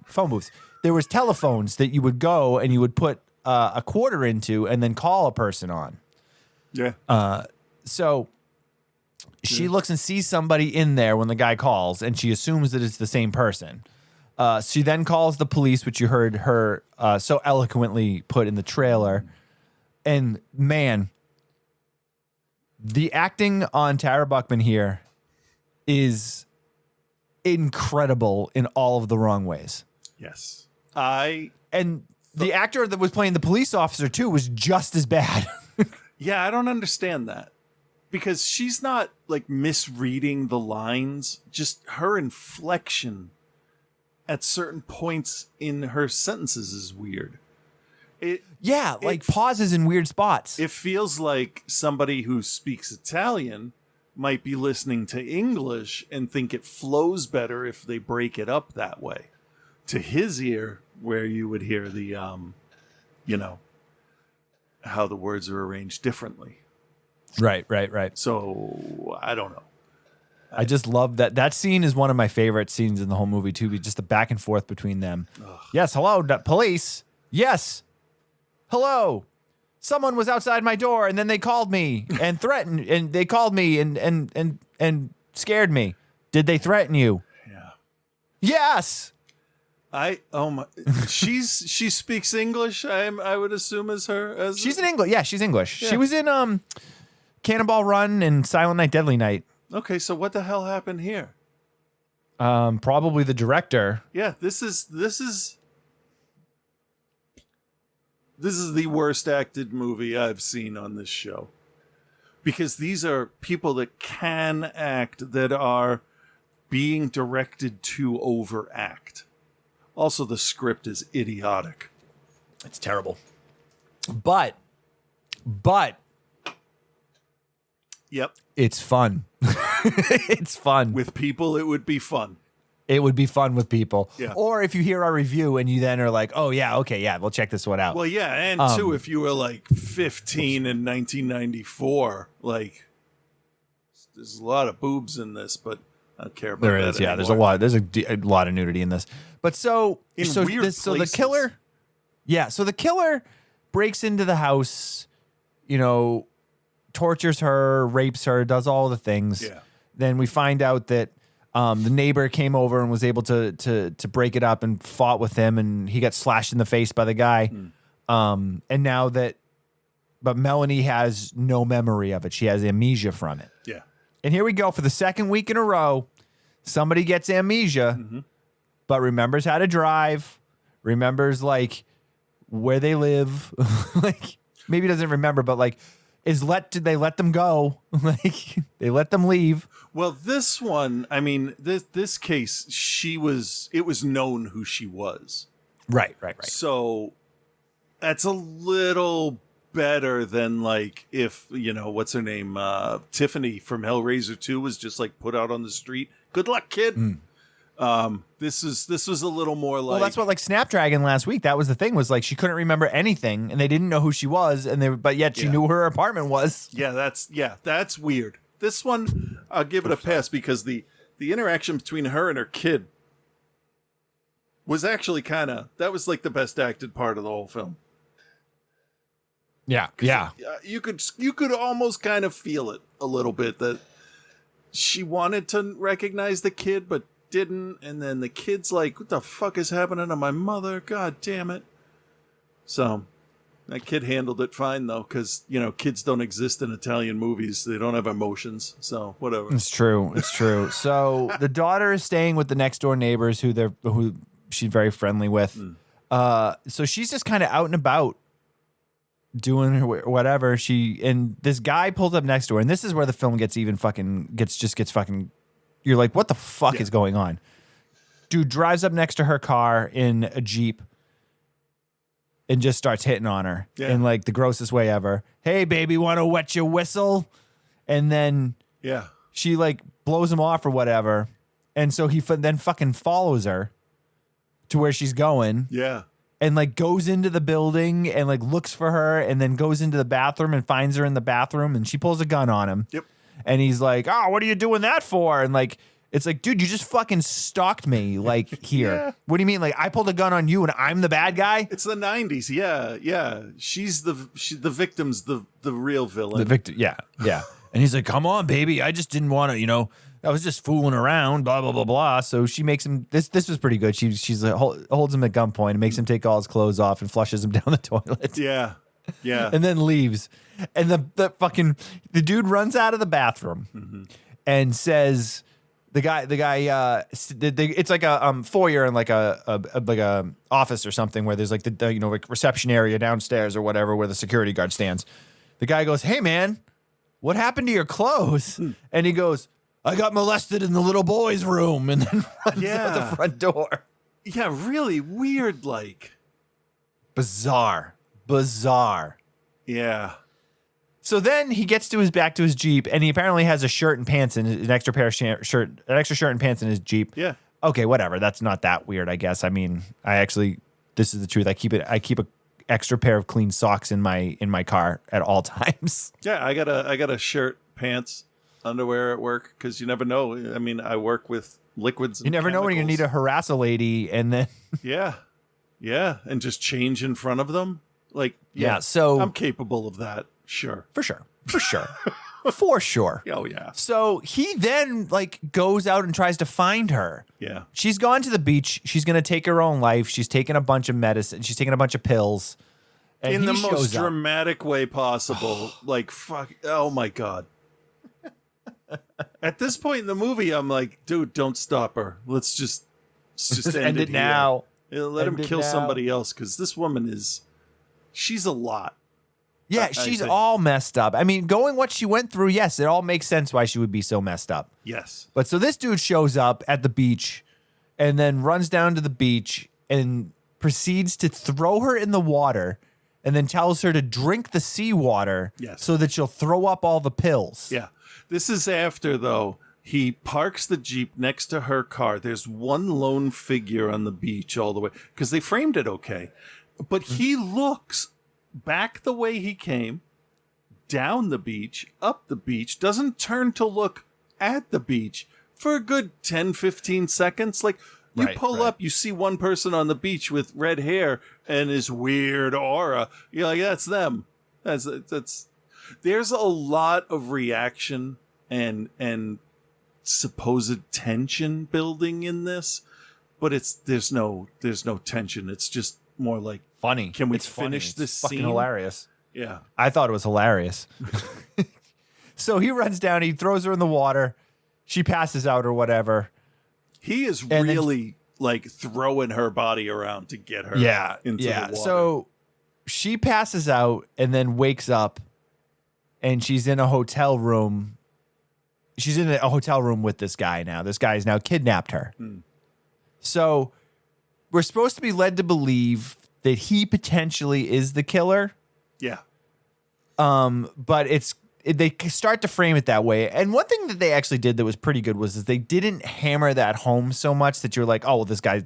Phone booths. There was telephones that you would go and you would put a quarter into and then call a person on. Yeah. So she looks and sees somebody in there when the guy calls, and she assumes that it's the same person. She then calls the police, which you heard her so eloquently put in the trailer. And man, the acting on Tara Buckman here is incredible in all of the wrong ways. Yes. And the actor that was playing the police officer too was just as bad. Yeah, I don't understand that. Because she's not like misreading the lines, just her inflection at certain points in her sentences is weird. Pauses in weird spots. It feels like somebody who speaks Italian might be listening to English and think it flows better if they break it up that way. To his ear, where you would hear the, how the words are arranged differently. Right. So I don't know. I just love that scene is one of my favorite scenes in the whole movie too. Just the back and forth between them. Ugh. Yes, hello, police. Yes, hello. Someone was outside my door, and then they called me and threatened, and they called me and scared me. Did they threaten you? Yeah. Yes. She speaks English. I would assume she's in English. Yeah, she's English. Yeah. She was in Cannonball Run and Silent Night, Deadly Night. Okay, so what the hell happened here? Probably the director. Yeah, this is the worst acted movie I've seen on this show. Because these are people that can act, that are being directed to overact. Also, the script is idiotic. It's terrible. But yep, it's fun. It's fun. With people, it would be fun. It would be fun with people. Yeah. Or if you hear our review and you then are like, oh, yeah, okay, yeah, we'll check this one out. Well, yeah, and too, if you were like 15 in 1994, like, there's a lot of boobs in this, but I don't care about that. There is, yeah. Anymore. There's a lot of nudity in this. But so the killer, so the killer breaks into the house, tortures her, rapes her, does all the things. Yeah. Then we find out that the neighbor came over and was able to break it up and fought with him, and he got slashed in the face by the guy. And now but Melanie has no memory of it. She has amnesia from it. Yeah. And here we go for the second week in a row. Somebody gets amnesia, but remembers how to drive, remembers like where they live, like maybe doesn't remember, but like did they let them go? Like they let them leave. Well, this one, I mean, this case, it was known who she was. Right. So that's a little better than like if, what's her name? Tiffany from Hellraiser 2 was just like put out on the street. Good luck, kid. This was a little more like. Well, that's what like Snapdragon last week. That was the thing, was like she couldn't remember anything and they didn't know who she was, but yet she knew where her apartment was. Yeah, that's weird. This one, I'll give it a pass because the interaction between her and her kid was actually that was like the best acted part of the whole film. Yeah. You could almost kind of feel it a little bit that she wanted to recognize the kid but didn't, and then the kid's like, what the fuck is happening to my mother? God damn it. So that kid handled it fine though, because kids don't exist in Italian movies. They don't have emotions, so whatever. It's true. So the daughter is staying with the next door neighbors who she's very friendly with. So she's just kind of out and about doing her whatever. And this guy pulls up next to her, and this is where the film gets fucking. You're like, what the fuck is going on? Dude drives up next to her car in a Jeep and just starts hitting on her in like the grossest way ever. Hey, baby, want to wet your whistle? And then she like blows him off or whatever. And so he then fucking follows her to where she's going. Yeah. And like goes into the building and like looks for her, and then goes into the bathroom and finds her in the bathroom, and she pulls a gun on him. Yep. And he's like, oh, what are you doing that for? And like, it's like, dude, you just fucking stalked me like here. Yeah. What do you mean? Like I pulled a gun on you and I'm the bad guy? It's the 90s. Yeah. She's the victim's the real villain. The victim. Yeah. And he's like, come on, baby. I just didn't want to, I was just fooling around, blah, blah, blah, blah. So she makes him, this was pretty good. She's like, holds him at gunpoint and makes him take all his clothes off and flushes him down the toilet. Yeah. And then leaves. And the dude runs out of the bathroom and says, it's like a foyer and like a office or something where there's like the like reception area downstairs or whatever where the security guard stands. The guy goes, hey man, what happened to your clothes? And he goes, I got molested in the little boy's room, and then runs out the front door. Yeah, really weird, like bizarre. Yeah. So then he gets back to his Jeep, and he apparently has a shirt and pants and an extra shirt and pants in his Jeep. Yeah. Okay, whatever. That's not that weird, I guess. I mean, this is the truth. I keep a extra pair of clean socks in my car at all times. Yeah, I got a shirt, pants, underwear at work because you never know. I mean, I work with liquids. You never know when you need to harass a lady, and then yeah, and just change in front of them. Like, so I'm capable of that. Sure. For sure. For sure. Oh yeah. So he then goes out and tries to find her. Yeah. She's gone to the beach. She's going to take her own life. She's taken a bunch of medicine. She's taken a bunch of pills. And in the most dramatic way possible. Like, fuck. Oh my God. At this point in the movie, I'm like, dude, don't stop her. Let's just end it now. Let him kill somebody else because this woman she's a lot. Yeah, she's all messed up. I mean, going what she went through, yes, it all makes sense why she would be so messed up. Yes. But so this dude shows up at the beach and then runs down to the beach and proceeds to throw her in the water and then tells her to drink the seawater so that she'll throw up all the pills. Yeah. This is after, though, he parks the Jeep next to her car. There's one lone figure on the beach all the way because they framed it okay. But he looks back the way he came, down the beach, up the beach, doesn't turn to look at the beach for a good 10, 15 seconds. Like, you pull up, you see one person on the beach with red hair and his weird aura. You're like, that's them. That's. There's a lot of reaction and supposed tension building in this, but there's no tension. It's just more like funny. Can we finish this scene? Fucking hilarious. Yeah. I thought it was hilarious. So he runs down, he throws her in the water. She passes out or whatever. He is really throwing her body around to get her into the water. So she passes out and then wakes up and she's in a hotel room. She's in a hotel room with this guy now. This guy has now kidnapped her. So we're supposed to be led to believe that he potentially is the killer. Yeah. But they start to frame it that way. And one thing that they actually did that was pretty good was they didn't hammer that home so much that you're like, oh, well, this guy,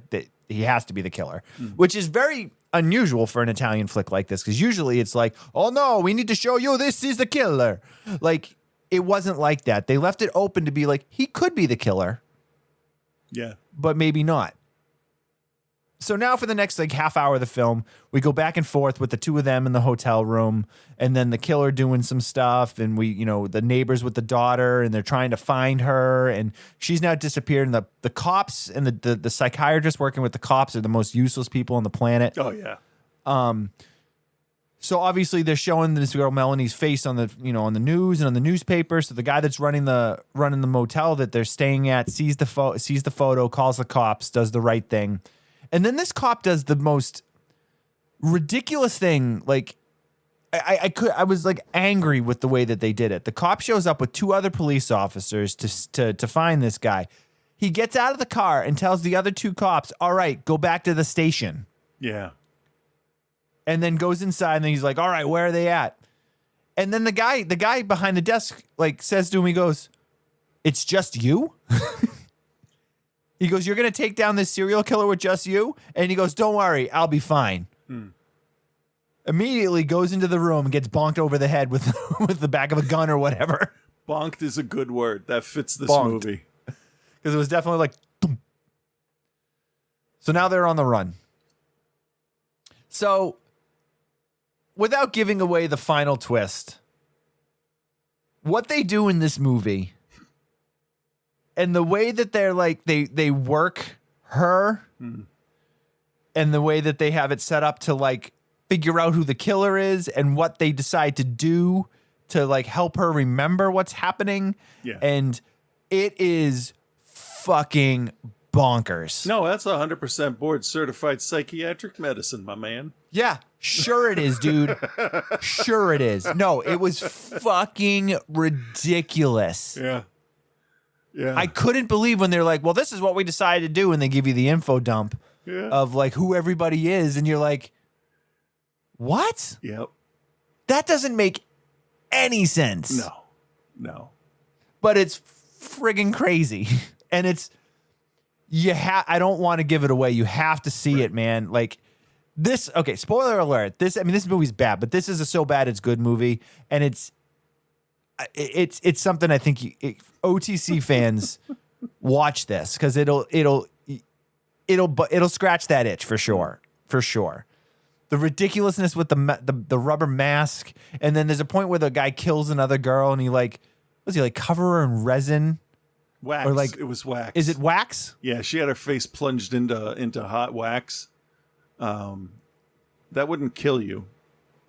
he has to be the killer, which is very unusual for an Italian flick like this. Because usually it's like, oh no, we need to show you this is the killer. Like, it wasn't like that. They left it open to be like, he could be the killer. Yeah. But maybe not. So now for the next half hour of the film, we go back and forth with the two of them in the hotel room and then the killer doing some stuff. And the neighbors with the daughter and they're trying to find her and she's now disappeared. And the cops and the psychiatrist working with the cops are the most useless people on the planet. Oh yeah. So obviously they're showing this girl Melanie's face on the news and on the newspaper. So the guy that's running the motel that they're staying at sees the photo, calls the cops, does the right thing. And then this cop does the most ridiculous thing. Like, I was angry with the way that they did it. The cop shows up with two other police officers to find this guy. He gets out of the car and tells the other two cops, "All right, go back to the station." Yeah. And then goes inside and he's like, "All right, where are they at?" And then the guy behind the desk says to him, he goes, "It's just you?" He goes, "You're going to take down this serial killer with just you?" And he goes, "Don't worry, I'll be fine." Immediately goes into the room and gets bonked over the head with the back of a gun or whatever. Bonked is a good word. That fits this movie. Because it was definitely Dum. So now they're on the run. So without giving away the final twist, what they do in this movie and the way that they're they work her and the way that they have it set up to figure out who the killer is and what they decide to do to help her remember what's happening. Yeah. And it is fucking bonkers. No, that's 100% board certified psychiatric medicine, my man. Yeah, sure it is, dude. Sure it is. No, it was fucking ridiculous. Yeah. Yeah. I couldn't believe when they're like, well, this is what we decided to do. And they give you the info dump of who everybody is. And you're like, what? Yep. That doesn't make any sense. No. But it's friggin' crazy. And it's, I don't want to give it away. You have to see it, man. Like this, okay, spoiler alert. This movie's bad, but this is a so bad it's good movie. And it's something I think OTC fans watch this because it'll scratch that itch for sure. For sure. The ridiculousness with the rubber mask. And then there's a point where the guy kills another girl and he cover her in resin? Wax. Or like, it was wax. Is it wax? Yeah, she had her face plunged into hot wax. That wouldn't kill you.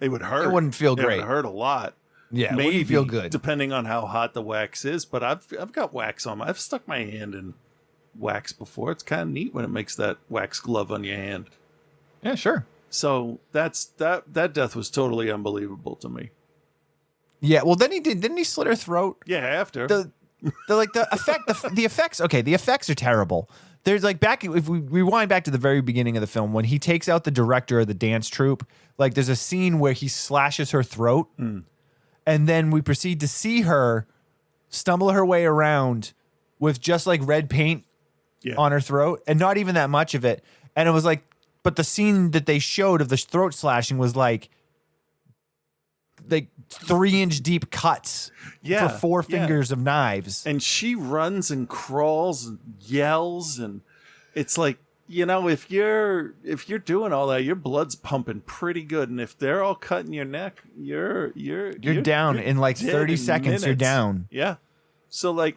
It would hurt. It wouldn't feel great. It would hurt a lot. Yeah, maybe it wouldn't feel good. Depending on how hot the wax is. But I've got wax on. I've stuck my hand in wax before. It's kind of neat when it makes that wax glove on your hand. Yeah, sure. So that death was totally unbelievable to me. Yeah, well then didn't he slit her throat? Yeah, after. The effects, okay, the effects are terrible. There's like if we rewind back to the very beginning of the film, when he takes out the director of the dance troupe, like there's a scene where he slashes her throat, and then we proceed to see her stumble her way around with just like red paint on her throat, and not even that much of it. And it was like, but the scene that they showed of the throat slashing was like 3-inch deep cuts for 4 fingers of knives. And she runs and crawls and yells, and it's like, if you're doing all that, your blood's pumping pretty good, and if they're all cutting your neck, you're down in like 30 seconds. Minutes. You're down. Yeah. So like,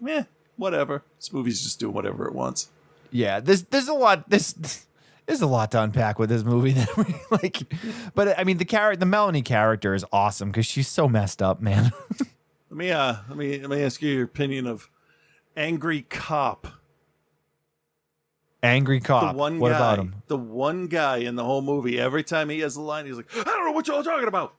whatever. This movie's just doing whatever it wants. Yeah. There's a lot. There's a lot to unpack with this movie that we like, but I mean the Melanie character is awesome because she's so messed up, man. Let me ask you your opinion of Angry Cop. Angry Cop. What about him? The one guy in the whole movie. Every time he has a line, he's like, "I don't know what y'all talking about,"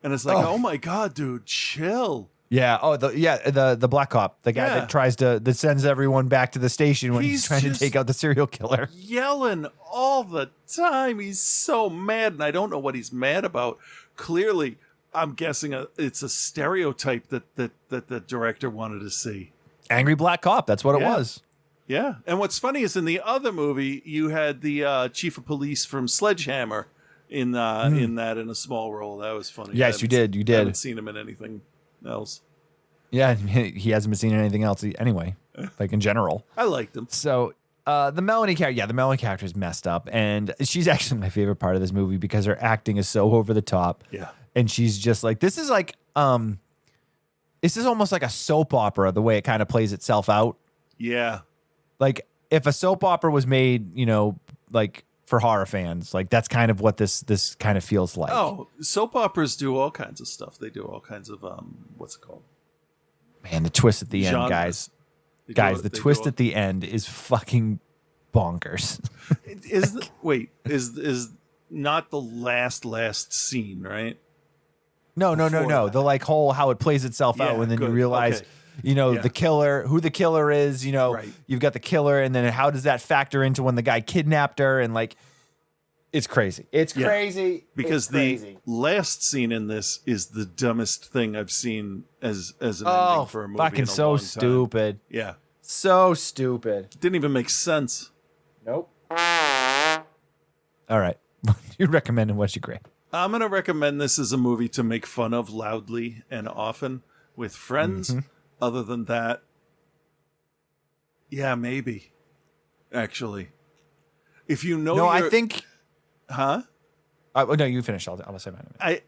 and it's like, "Oh my god, dude, chill." Yeah. Oh, the black cop, the guy that sends everyone back to the station when he's trying to take out the serial killer. Yelling all the time. He's so mad, and I don't know what he's mad about. Clearly, I'm guessing it's a stereotype that the director wanted to see. Angry black cop. That's what it was. Yeah. And what's funny is in the other movie, you had the chief of police from Sledgehammer in a small role. That was funny. Yes, you did. You did. I haven't seen him in anything else. Yeah, he hasn't been seen in anything else anyway, like in general. I liked him. So the Melanie character is messed up, and she's actually my favorite part of this movie because her acting is so over the top. Yeah. And she's just like, this is almost like a soap opera, the way it kind of plays itself out. Yeah. Like if a soap opera was made, like for horror fans, like that's kind of what this kind of feels like. Oh, soap operas do all kinds of stuff. They do all kinds of what's it called? Man, the twist at the end, guys. The twist at the end is fucking bonkers. Is not the last scene, right? No. The like whole how it plays itself out, and then you realize, the killer, who the killer is. You've got the killer, and then how does that factor into when the guy kidnapped her? And like, it's crazy. It's crazy because the last scene in this is the dumbest thing I've seen as an ending for a movie. Fucking so stupid. Yeah, so stupid. Didn't even make sense. Nope. All right, you recommend and what's your grade? I'm gonna recommend this as a movie to make fun of loudly and often with friends. Mm-hmm. Other than that, yeah, maybe. Actually, if you know, I think. Huh? No, you finish. I'll say mine.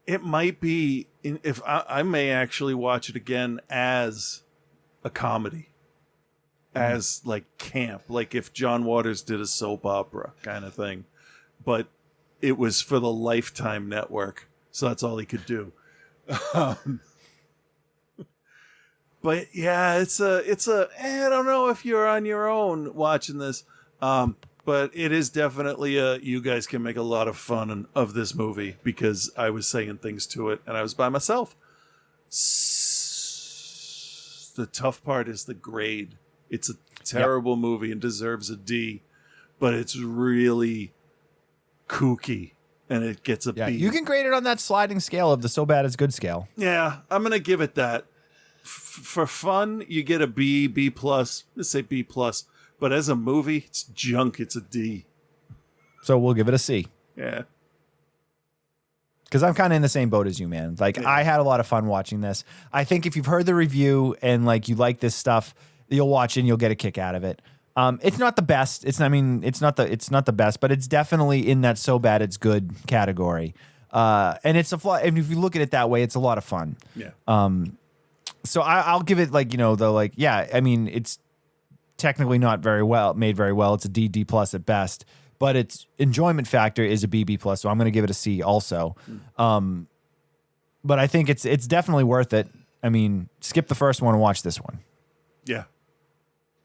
It might be if I may actually watch it again as a comedy, as like camp, like if John Waters did a soap opera kind of thing, but it was for the Lifetime network, so that's all he could do. But yeah, it's a. I don't know if you're on your own watching this. But it is definitely you guys can make a lot of fun of this movie because I was saying things to it and I was by myself. The tough part is the grade. It's a terrible movie and deserves a D, but it's really kooky and it gets a B. You can grade it on that sliding scale of the so bad it's good scale. Yeah, I'm going to give it that. For fun, you get a B, B+. Let's say B+. But as a movie, it's junk. It's a D. So we'll give it a C. Yeah. Because I'm kind of in the same boat as you, man. Like, I had a lot of fun watching this. I think if you've heard the review and like you like this stuff, you'll watch it and you'll get a kick out of it. It's not the best. It's not the best, but it's definitely in that so bad it's good category. And it's a and if you look at it that way, it's a lot of fun. Yeah. So I'll give it it's technically not made very well. It's a D plus at best. But its enjoyment factor is a B plus, so I'm going to give it a C also. But I think it's definitely worth it. I mean, skip the first one and watch this one. Yeah.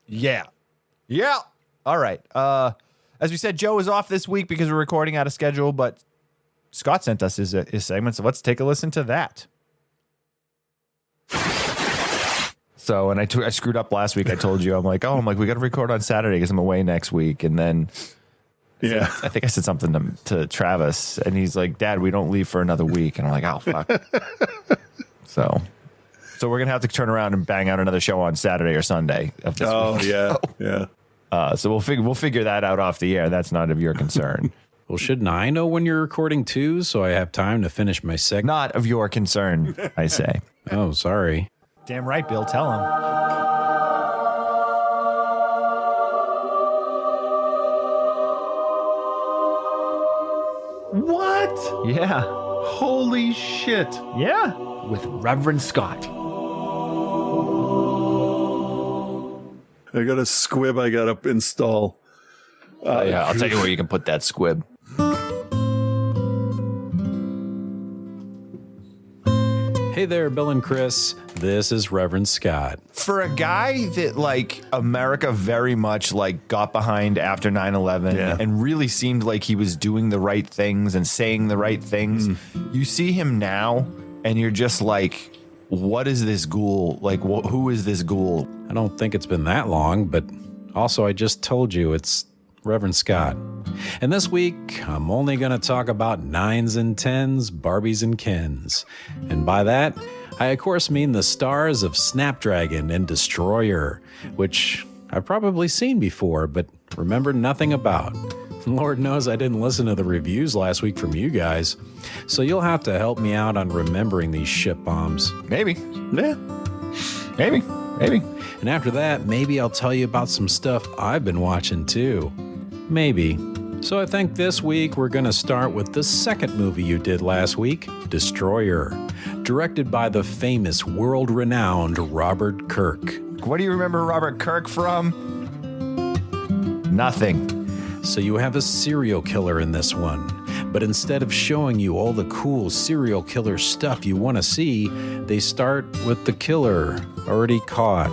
Yeah. All right. As we said, Joe is off this week because we're recording out of schedule, but Scott sent us his segment, so let's take a listen to that. So, and I screwed up last week. I told you, I'm like, we got to record on Saturday because I'm away next week, and then. Yeah, I think I said something to Travis, and he's like, "Dad, we don't leave for another week." And I'm like, "Oh fuck!" so we're gonna have to turn around and bang out another show on Saturday or Sunday of this week. Yeah. So we'll figure that out off the air. That's not of your concern. Well, shouldn't I know when you're recording too, so I have time to finish my segment? Not of your concern, I say. Oh, sorry. Damn right, Bill. Tell him. What? Yeah. Holy shit. Yeah. With Reverend Scott. I got a squib I got to install. Yeah, I'll tell you where you can put that squib. Hey there, Bill and Chris. This is Reverend Scott. For a guy that like America very much like got behind after 9/11 and really seemed like he was doing the right things and saying the right things, you see him now and you're just like, what is this ghoul? Like, who is this ghoul? I don't think it's been that long, but also I just told you it's Reverend Scott. And this week, I'm only going to talk about 9s and 10s, Barbies and Kens. And by that, I of course mean the stars of Snapdragon and Destroyer, which I've probably seen before, but remember nothing about. Lord knows I didn't listen to the reviews last week from you guys, so you'll have to help me out on remembering these shit bombs. Maybe. Yeah. Maybe. And after that, maybe I'll tell you about some stuff I've been watching too. Maybe. So I think this week we're going to start with the second movie you did last week, Destroyer, directed by the famous, world-renowned Robert Kirk. What do you remember Robert Kirk from? Nothing. So you have a serial killer in this one, but instead of showing you all the cool serial killer stuff you want to see, they start with the killer already caught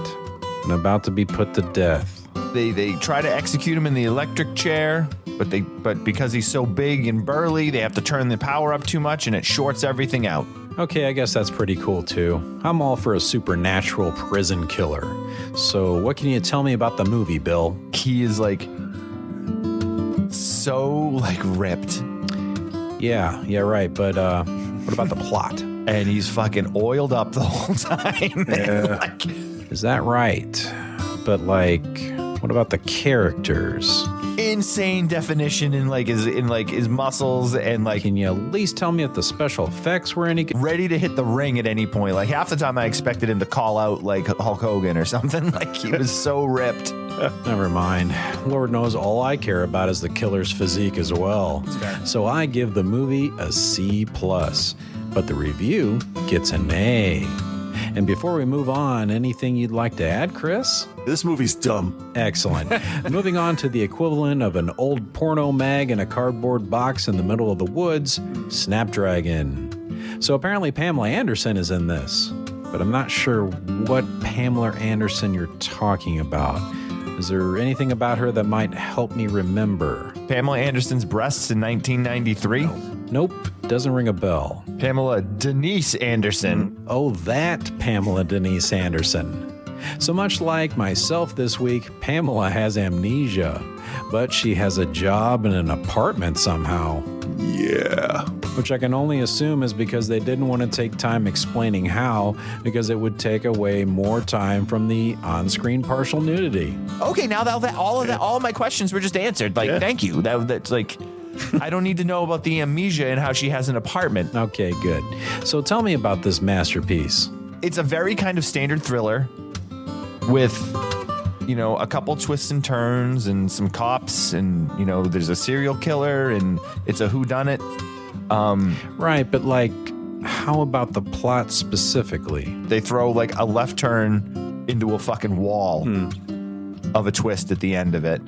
and about to be put to death. They try to execute him in the electric chair, but because he's so big and burly, they have to turn the power up too much and it shorts everything out. Okay, I guess that's pretty cool too. I'm all for a supernatural prison killer. So what can you tell me about the movie, Bill? He is like so like ripped. Yeah, right. But what about the plot? And he's fucking oiled up the whole time. Yeah. Is that right? But like, what about the characters? Insane definition in his muscles and like. Can you at least tell me if the special effects were any ready to hit the ring at any point? Like half the time I expected him to call out like Hulk Hogan or something. Like he was so ripped. Never mind. Lord knows all I care about is the killer's physique as well. So I give the movie a C+, but the review gets an A. And before we move on, anything you'd like to add, Chris? This movie's dumb. Excellent. Moving on to the equivalent of an old porno mag in a cardboard box in the middle of the woods, Snapdragon. So apparently Pamela Anderson is in this, but I'm not sure what Pamela Anderson you're talking about. Is there anything about her that might help me remember? Pamela Anderson's breasts in 1993? Nope, doesn't ring a bell. Pamela Denise Anderson. Oh, that Pamela Denise Anderson. So much like myself this week, Pamela has amnesia, but she has a job and an apartment somehow. Yeah. Which I can only assume is because they didn't want to take time explaining how, because it would take away more time from the on-screen partial nudity. Okay, now that all of my questions were just answered. Like, thank you. That's like, I don't need to know about the amnesia and how she has an apartment. Okay, good. So tell me about this masterpiece. It's a very kind of standard thriller with, a couple twists and turns and some cops and, there's a serial killer and it's a whodunit. Right, but like, how about the plot specifically? They throw like a left turn into a fucking wall of a twist at the end of it.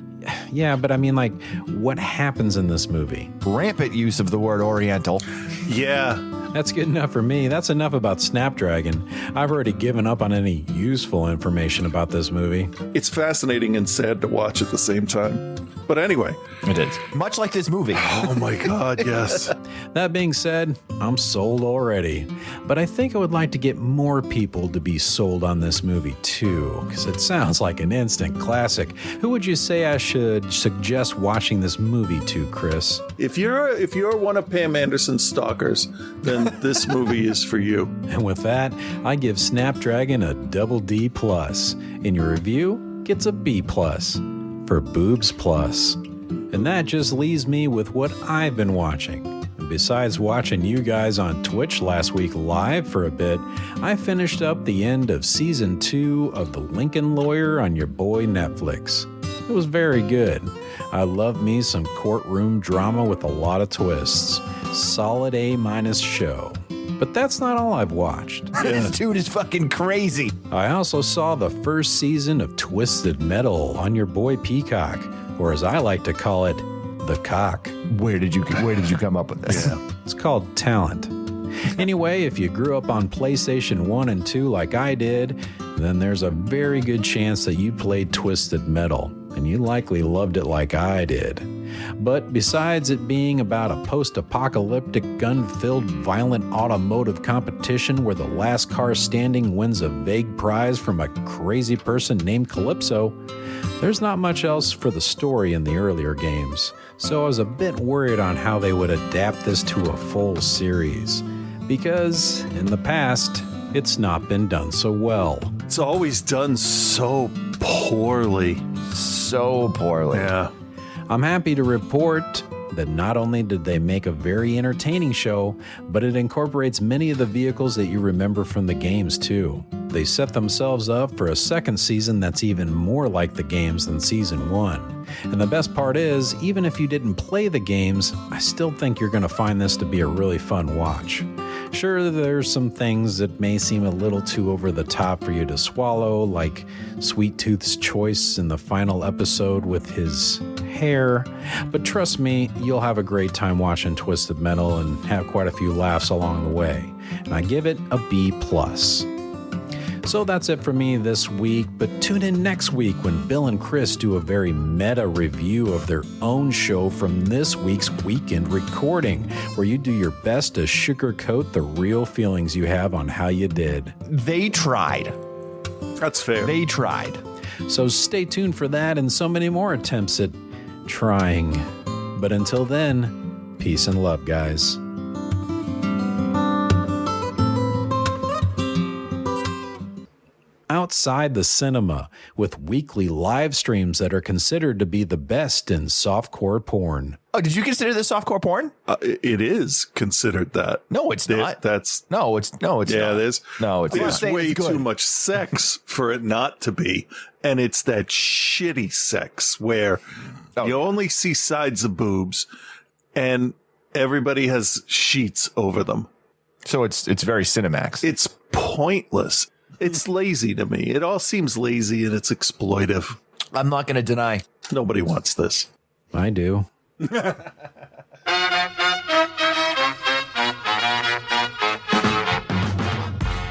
Yeah, but I mean, like, what happens in this movie? Rampant use of the word Oriental. Yeah. That's good enough for me. That's enough about Snapdragon. I've already given up on any useful information about this movie. It's fascinating and sad to watch at the same time. But anyway. It is. Much like this movie. Oh my God, yes. That being said, I'm sold already. But I think I would like to get more people to be sold on this movie too, because it sounds like an instant classic. Who would you say I should suggest watching this movie to, Chris? If you're one of Pam Anderson's stalkers, then this movie is for you. And with that, I give Snapdragon a double D+. In your review, gets a B+ for Boobs Plus. And that just leaves me with what I've been watching. And besides watching you guys on Twitch last week live for a bit, I finished up the end of season 2 of The Lincoln Lawyer on your boy Netflix. It was very good. I love me some courtroom drama with a lot of twists. Solid A- show. But that's not all I've watched. This dude is fucking crazy. I also saw the first season of Twisted Metal on your boy Peacock, or as I like to call it, The Cock. Where did you come up with this? Yeah. It's called talent. Anyway, if you grew up on PlayStation 1 and 2 like I did, then there's a very good chance that you played Twisted Metal, and you likely loved it like I did. But besides it being about a post-apocalyptic, gun-filled, violent automotive competition where the last car standing wins a vague prize from a crazy person named Calypso, there's not much else for the story in the earlier games. So I was a bit worried on how they would adapt this to a full series. Because in the past, it's not been done so well. It's always done so poorly. So poorly. Yeah. I'm happy to report that not only did they make a very entertaining show, but it incorporates many of the vehicles that you remember from the games too. They set themselves up for a second season that's even more like the games than season 1. And the best part is, even if you didn't play the games, I still think you're going to find this to be a really fun watch. Sure, there's some things that may seem a little too over the top for you to swallow, like Sweet Tooth's choice in the final episode with his hair, but trust me, you'll have a great time watching Twisted Metal and have quite a few laughs along the way. And I give it a B+. So that's it for me this week, but tune in next week when Bill and Chris do a very meta review of their own show from this week's weekend recording, where you do your best to sugarcoat the real feelings you have on how you did. They tried. That's fair. They tried. So stay tuned for that and so many more attempts at trying. But until then, peace and love, guys. Outside the cinema, with weekly live streams that are considered to be the best in softcore porn. Oh, did you consider this softcore porn? It is considered that. No, it's not. That's no, it's yeah, not. it is. No, it's There's not. way too much sex for it not to be, and it's that shitty sex where you only see sides of boobs, and everybody has sheets over them. So it's very Cinemax. It's pointless. It's lazy to me. It all seems lazy and it's exploitive. I'm not going to deny. Nobody wants this. I do.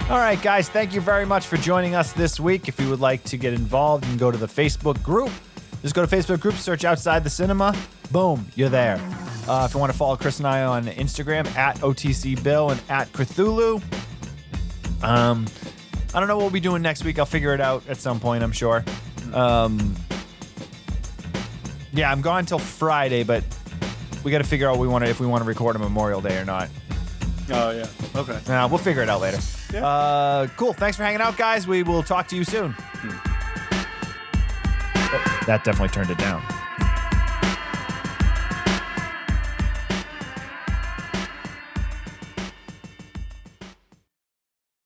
All right, guys, thank you very much for joining us this week. If you would like to get involved, you can go to the Facebook group. Just go to Facebook group, search Outside the Cinema. Boom, you're there. If you want to follow Chris and I on Instagram, at OTCBill and at Cthulhu. I don't know what we'll be doing next week. I'll figure it out at some point, I'm sure. Yeah, I'm gone till Friday, but We got to figure out if we want to record a Memorial Day or not. Oh, yeah. Okay. We'll figure it out later. Yeah. Cool. Thanks for hanging out, guys. We will talk to you soon. Oh, that definitely turned it down.